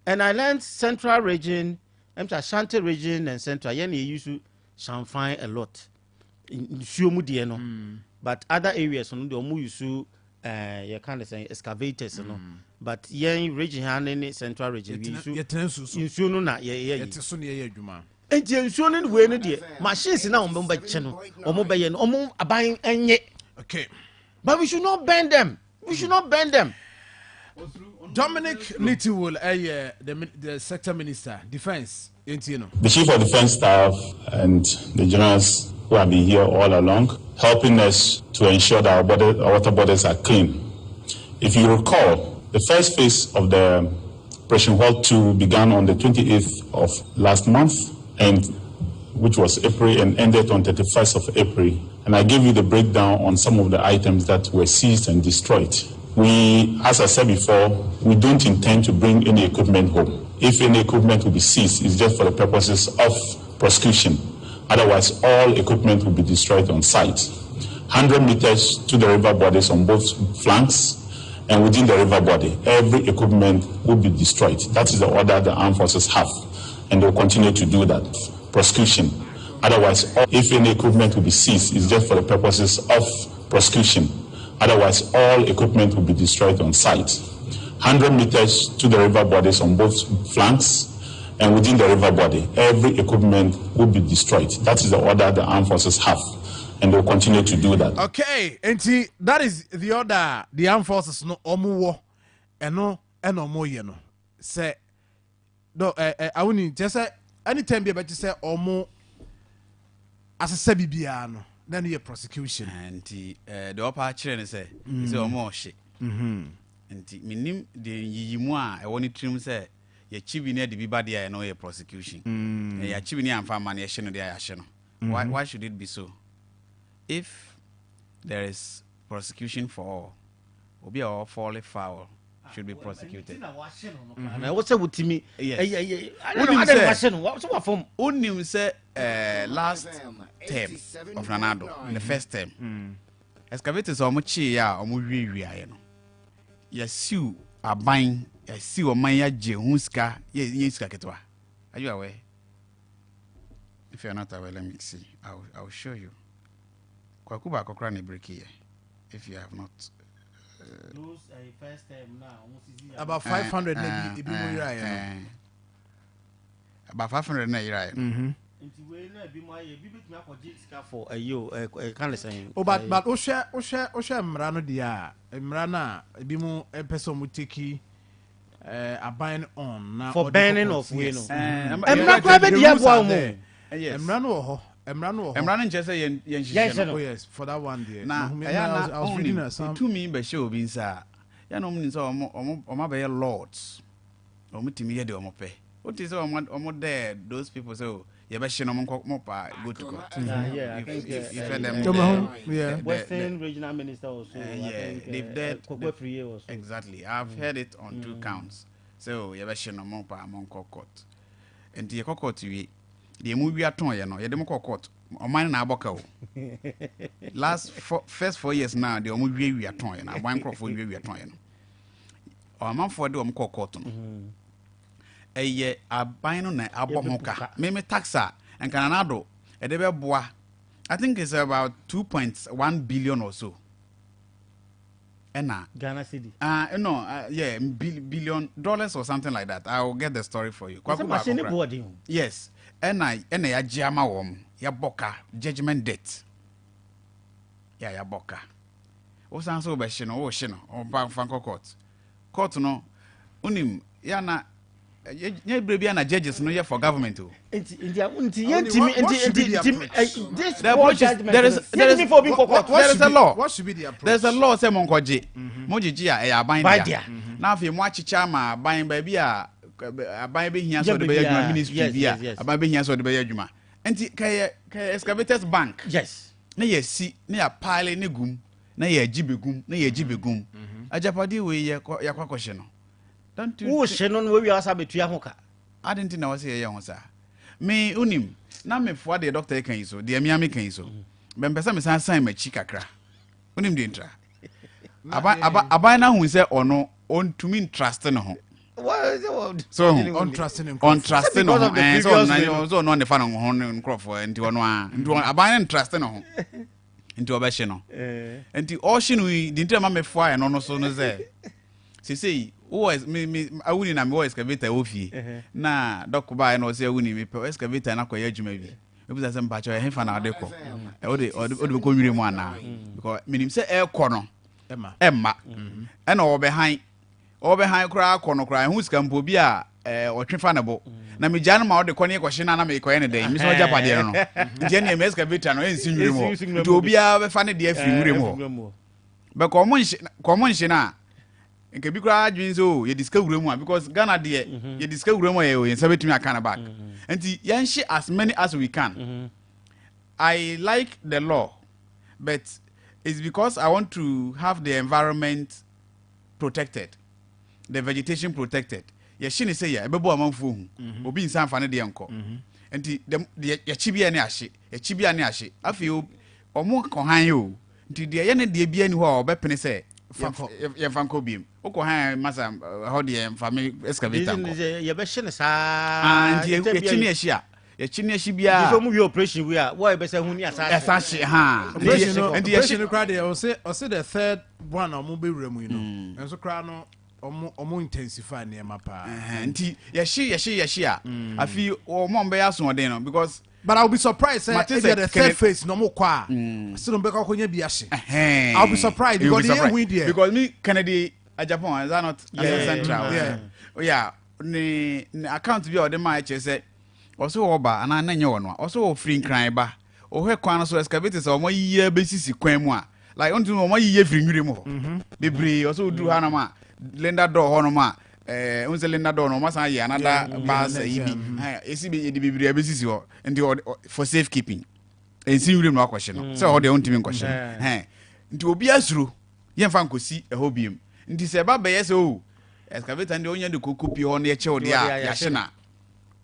and I learned central region Ashanti region and central yen use Shanghai a lot in Suomu die no but other areas no they omu use you kind of say excavators no but yen region han in central region we use in Suomu na ye so ne ye adwuma enti ensuo no we no de machines na ombo ba che no omo ba ye no omo aban enye okay but we should not bend them Dominic Nitiwul the sector minister defense enti the chief of defense staff and the generals who have been here all along helping us to ensure that our water bodies are clean. If you recall, the first phase of the Operation World 2 began on the 28th of last month, and which was April, and ended on 31st of April. And I gave you the breakdown on some of the items that were seized and destroyed. We, as I said before, we don't intend to bring any equipment home. If any equipment will be seized, it's just for the purposes of prosecution. Otherwise, all equipment will be destroyed on site. 100 meters to the river bodies on both flanks, and within the river body, every equipment will be destroyed. That is the order the armed forces have, and they will continue to do that. Prosecution. Otherwise, if any equipment will be seized, it's just for the purposes of prosecution. Otherwise, all equipment will be destroyed on site. 100 meters to the river bodies on both flanks, and within the river body, every equipment will be destroyed. That is the order the armed forces have, and they will continue to do that. Okay, and that is the order the armed forces no omuwo eno omo ye no say no I wouldn't just say anytime be about to say omo as a bibia no then your prosecution and the upper chair say omo she and minim the yimu a e woni trim say ye chibi ne de biba dia no ye prosecution ye chibi ne amfa man ye hye no dia ya hye no why should it be so? If there is prosecution for all, obi a fall foul should be prosecuted. Na what say with me? Yes. Unim say last term of Nanado, the first term. Excavators are much ya or wi no. Ya sue a buying a sue or maya jehuska ye ketwa. Are you aware? If you're not aware, let me see. I'll show you. Kwakuba Kokrani break if you have not. Those first time now about 500 maybe about 500 na for a you kind of saying. Oh, but Osha Mrano dia Mrana Bimu a person would take a buying on now for banning of Wino. I'm not grabbing the Abuamo. Yes, Emrano. Emrano just say yes, for that one there. Now, I was reading some to me by show being sir. Yanom so my bay lords. Or meeting me at the Omope. What is almost there? Those people say. You better no mopa go to court. Yeah, I think Western regional minister also. Yeah, they've dead. Exactly. I've heard it on 2 counts. So you better no mopa among court. And the court we the movie at ton, you know, you don't court. O mine na aboka. First 4 years now, the movie we are ton, and one crop for we are ton. Or man for the court. Eye abino na abomoka meme taxa and canado e de boa. I think it's about 2.1 billion or so. Ena Ghana city. Yeah, billion dollars or something like that. I will get the story for you. Yes. Ena ya jiama wom ya boka judgment date. Ya boka. O san so be shino o shino o ban fanko court no unim ya na yeah, baby, and judges no for government. There is a law. What should be the approach? There's a law say monkoji. Mojiji a bind there. Now if you watch chama bind baby a bind be here so the be ministry bia a bind be here so the be adwuma. Enti kay excavators bank. Yes. Na ye si na ya pile ne gum na ye gibegum na ye gibegum. Ajapadi we ye kwakoshe no. Don't you? Who Shannon will be asked about Yahoka? I didn't know I was here, sir. Me unim. Now me for the doctor can so, the Miami can so. Bempesa me sign my chica cra. Unim the intra. Abana who say or no on to mean trust no. So on trusting no. And so no the fan on Crawford and to one abandon trust no. Into a bashino. And the ocean we didn't me fire and no so no say. Say always me I wouldn't am always excavator ofi na dokuba na say wuni me pe excavator na koya adwuma bi e bi say mpacho e hefa na adeko e o de ko nwire mu ana because minim say e ko no emma e na obehan kura ko no kura hu ska mpo bi a otwefa na bo na me gya no ma o de ko ne ko hye na me ko ye ne den mi so japade no je ne me excavator no ensi nwire mu nti obi a be fa ne de afiri nwire mu be ko mo nshi na nke bi kura adwin so ye discover mu because Ghana de ye discover mu ye sabetumi akana back and yan she as many as we can. I like the law, but it's because I want to have the environment protected, the vegetation protected. Ye shini say ya ebebo amanfo hu obi nsan fa ne de enko enti ye chibia ne ahye ye chibia ne ahye afi omo kohan yo enti de ye ne de bia ni ho obepene say ye fanko biem oko han masa how the family excavator ye be hye ne sa and ye chini ahye ye chini ahye bia so mu we operation we a why be say hu ni asa hye ha and ye hye crowd I say the third one omo be wura mu you know and so crowd no omo intensify near mapa nti ye hye a afi omo mbe aso den no because but I'll be surprised if the third phase no more kwa still be konya bi ahye I'll be surprised because they win there because me Kennedy Japan is that not central yeah ni account bi o de ma che say also oba ana na nye wono also free nkran ba o hwe kwan so excavators o mo yiye besisi kwan mu a like on to mo yiye free nwire mu bebre also duru ha na ma lender door ho no ma unse lender door no ma san ye another bus ibi esi be de bebre besisi ho ndi for safekeeping ensi nwire mu akwhye no say ho de on timi nkwhye nti obi asuro ye mfa nkosi eho biem nti se ba be ye se o excavator ndi onya de kokopi ho na ye che odi a ya hye na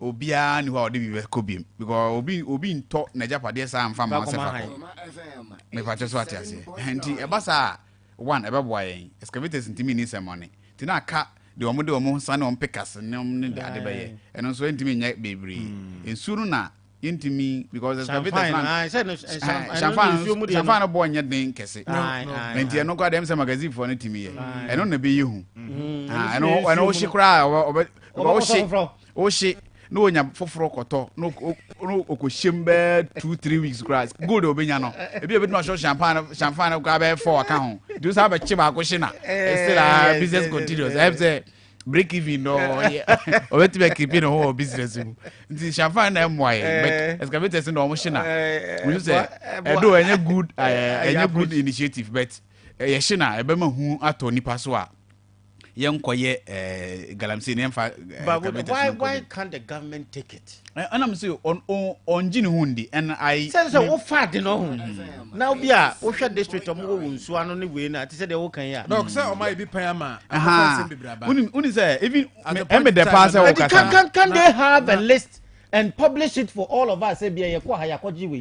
obia ni ho odi bi ko biem because obi nto na japade sa amfa ma se fa me fa che so atiase nti e ba sa one e be boa yen excavators ntimi ni se money ti na aka de omo sa na pickers ne de ade be ye eno so ntimi nya bebre ensuru na intimi because excavator champagne boy nya den kese nti eno kwa dem se magazine for ne timi ye eno na be yehu eno shikra o shi no onya foforo koto no okoshem be 2-3 weeks grass good obenya no ebi no show champagne go be 4 aka ho do say be chiba ko shina still business continues I say break even no obeti be keep no whole business nti champagne na moye but excavators no mo shina we say do any good initiative but ye shina e be ma hu ato nipa so a yenkoye galamsey ne mfa but why can't the government take it and I'm say on jini hundi and I say wo fad no now bia wo hwe district omo wo nsu ano ne we na ti say de wo kan ya no say o mai bi pan ama afan se bebraba uni say even em the pass wo kasa can they have a list and publish it for all of us say bia ye kwa ha yakoji we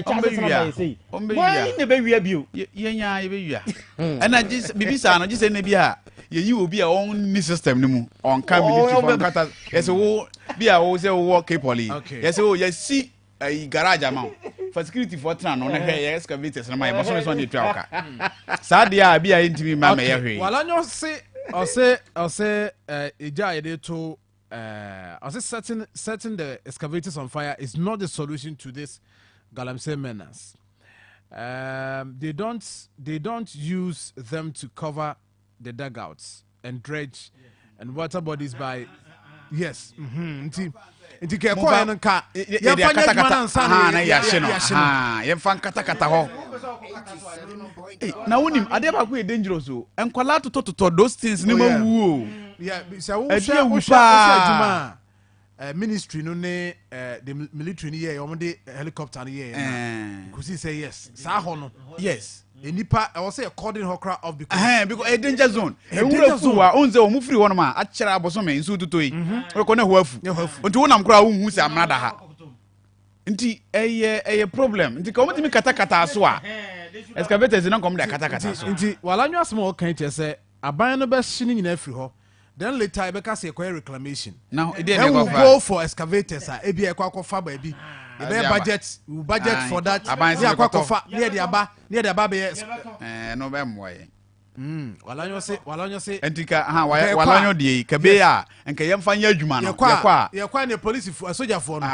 chances na say why ne be wia bio yenya ye be wia and I just bibisa no just say na bia ye obi a on ni system ni mu on can be to kata yes wo bia wo say wo K-Poly yes wo yes see garage amount for security for tran no na hwe yes excavators na my boss no dey twa oka sa dia bia intimi ma me ye hwe wala nyo se o say eja ye dey to I say setting the excavators on fire is not the solution to this Galamsey menace. They don't use them to cover the dugouts and dredge and water bodies by yes. Nti ke ko yan nka ya fanya jumana nsa na ya hye no ya fa nkata ho na wonim ade ba ko e dangerous o enkwala toto those things ni ma wu o yeah so wo juma ministry no ne the military ni ye o de helicopter ni ye na kusi say yes sa ho no yes enipa I was say according hokra of because a danger zone ewura fu a onze o mu free won ma a kira abosome nsu tutoyi we ko na ho afu nti wonam kra wo hu se amrada ha nti eye problem nti ka o mutimi kata so a excavators na kom da kata so nti wala nyu asmo kan che se aban no be hye ni nyina free ho then later I be say acquire reclamation now e dey go for excavators a e kwa fa ba bi we budget for that ya kwa fa near the aba be no be moye wala nyo se entika wala nyo die ka be a enka yemfa nya adwuma no ya kwa ne police soldier for no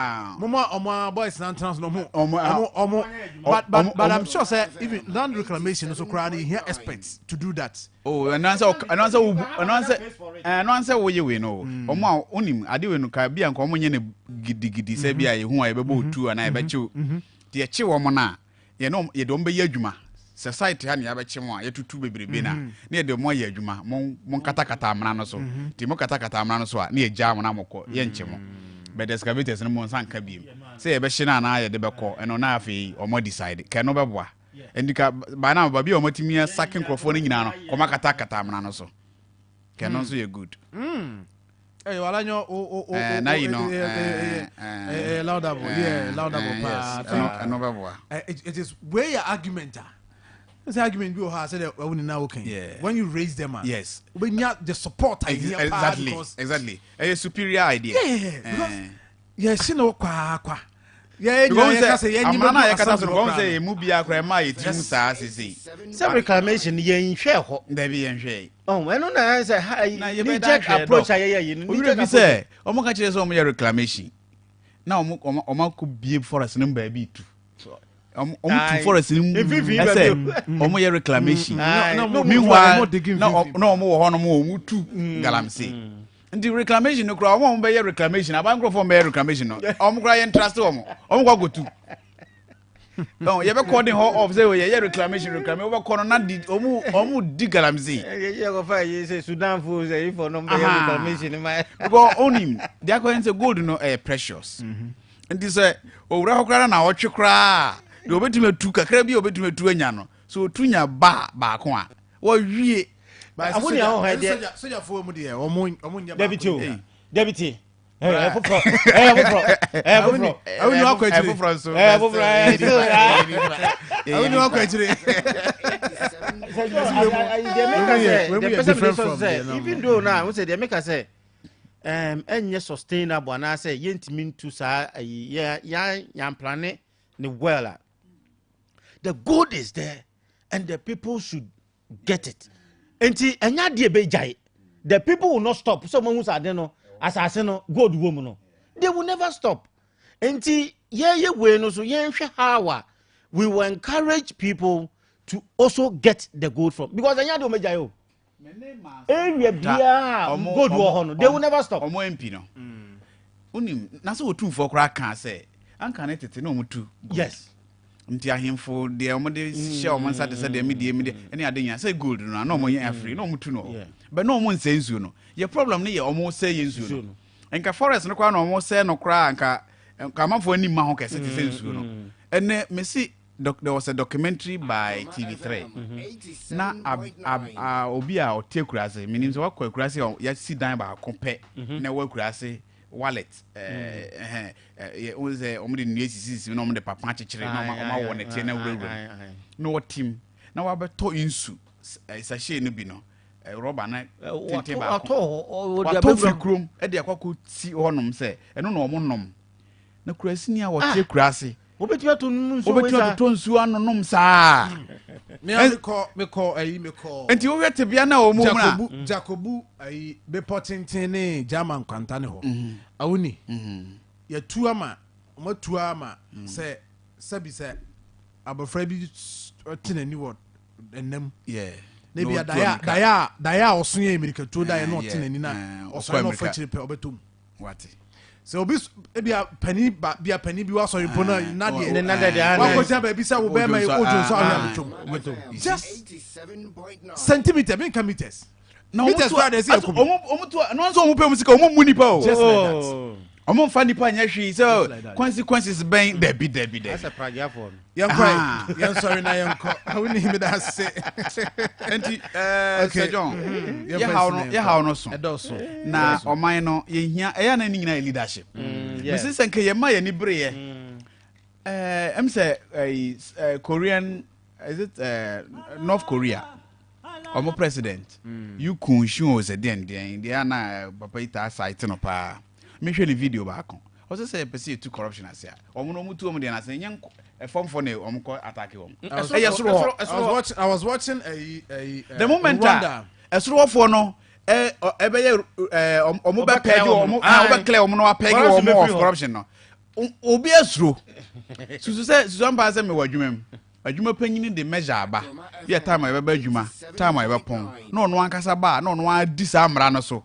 omo boys na trans no omo but I'm sure say even land reclamation so crowd here experts to do that and answer wo ye we no omo a onim ade we no ka bia nka omo nye ne gidigidi se bia ye hu a ye bebo otu ana ye beche de ye che wo mo na ye no ye de ombe ye adwuma society ha ne ya beche mo a ye tutu bebrebe na ye de mo ye adwuma mo kata amana no so ti mo kata amana no so a ne ye ja mo na mokọ ye nche mo but the excavators no mo nsan ka biem se ye be hye na na ye de bekọ eno na afi omo decide ke no beboa endika ba na ba bi omo timi sakin crofo no nyina no koma kata amana no so ke no so ye good hey wala nyo na you know laudable pa no beboa it is where your argument this argument you have said when now okay when you raise them yes when you the support idea exactly a superior idea because yes you know kwa amana ya kata so gon say mu bia kra ma ye timu saa sisi some reclamation ye nhwe ho da bi ye nhwe eno na say na check approach ayeye ni check say omo ka kire so omo ye reclamation na omo ko bie forest no ba bi tu omo tu forest ni say omo ye reclamation meanwhile no omo wo ho no omo tu Galamsey ndi reclamation no kra omo be ye reclamation aban kro for be reclamation no omo kra ye trust omo kwa gotu no ye be calling her off say ye reclamation over kono na di omo di Galamsey ye go fa ye say Sudan for say if no be reclamation my go onim they are going say gold no precious ndi say owura hokra na otwe kra de obetime tu kakra bi obetime tu anya no so tunya ba ko a wo wie Amuni ahụ ha dị soja fo mu de omo nya deputy awuni akwa ejire awuni akwa ejire even though now we say they make us say enye sustainable na say yentimi ntu sa ya plan ne well the good is there and the people should get it. Enti enya de be jai the people will not stop so mo hu sa de no asase no gold wo mu no they will never stop. Enti ye we no so yen hwe how we will encourage people to also get the gold from, because anya do meja yo area bia gold wo ho no, they will never stop. Omo MP no unim na so otu for kra kan say anka ne tete na omutu. Yes, nti ahemfo de omo de share omo nsa de say de me de ene adenya say gold no na omo yen afri na omutu no, but no omo nsa nsuo no. Your problem ne ye omo say nsuo no. Enka forest no kwa na omo say no kra anka amanfo ani ma ho kese te say nsuo no. Ene me see there was a documentary by TV3. Na obi a otie kurase menim so wakwa kurase ya si dan ba kompe na wa kurase wallet o ze omo de nue sisi na omo de papa chechire na omo wo ne tie na wura no team na wa beto insu sachet no bi no rubber na tente ba wato fi krom e de akwako ti honom se eno na omo nom na kurase ni a wotie kurase obetia to nsu obetia to nsu anonom saa me call enti wo wete bia na o mu na Jacobu ai be potenten ne German kwanta ne ho awuni ya tuama ma tuama se sabi se abofra bi tinani wo enam ne bia daya osun ya America to daya no tinani na osun no fa chire pe obetom wate so obi bia pani bi wa so yipo na de na wa ko jaba bi sa wo be mai ojo so ahia betom just centimeter meters na meters kwa de se ko omo to no so omo pe musika omo mu nipa o just like that omo fa nipa nya hwi so consequences ben debi that's a pragia for me yan sorry na yan ko awuni me da se enti Sir John ya how no so na oman no ye hia eya na ni nyina leadership mrs senke ye ma ye ni bre ye em say Korean, is it North Korea omo president you kun shu o se den dia na papa ita site no pa me hwe ni video ba kon o se say person to corruption asia omo no mutu omo de na se nyen form for ne omo ko attack omo I was watching a the moment esro for no ebe ye omo be pege omo be clear omo no apege omo of corruption no obi esro susu say susu amba say me wadwumam adwuma panyini de measure aba ye time e be adwuma time e be pon no no ankasa ba no no adi sa mra no so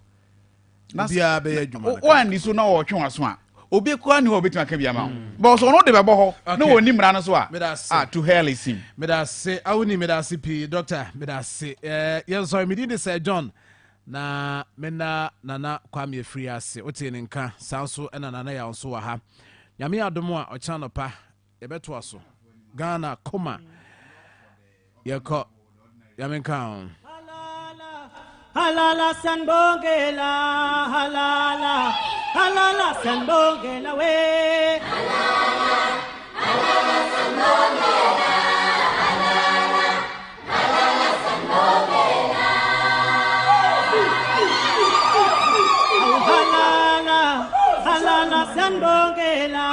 na bia be adwuma o ani so na wo twe waso a obi ko ani ho betima ka bia ma but so no de be bo ho na woni mra no so a to hell is him me da say awuni me da say p doctor me da say ye so me di Sir John na mena nana Kwame Free ase otie ne nka sanso na nana ya nso wa ha nyame adomo a o channel pa ye beto aso Ghana Kuma yako yamenka halala sandongela halala sandongela we halala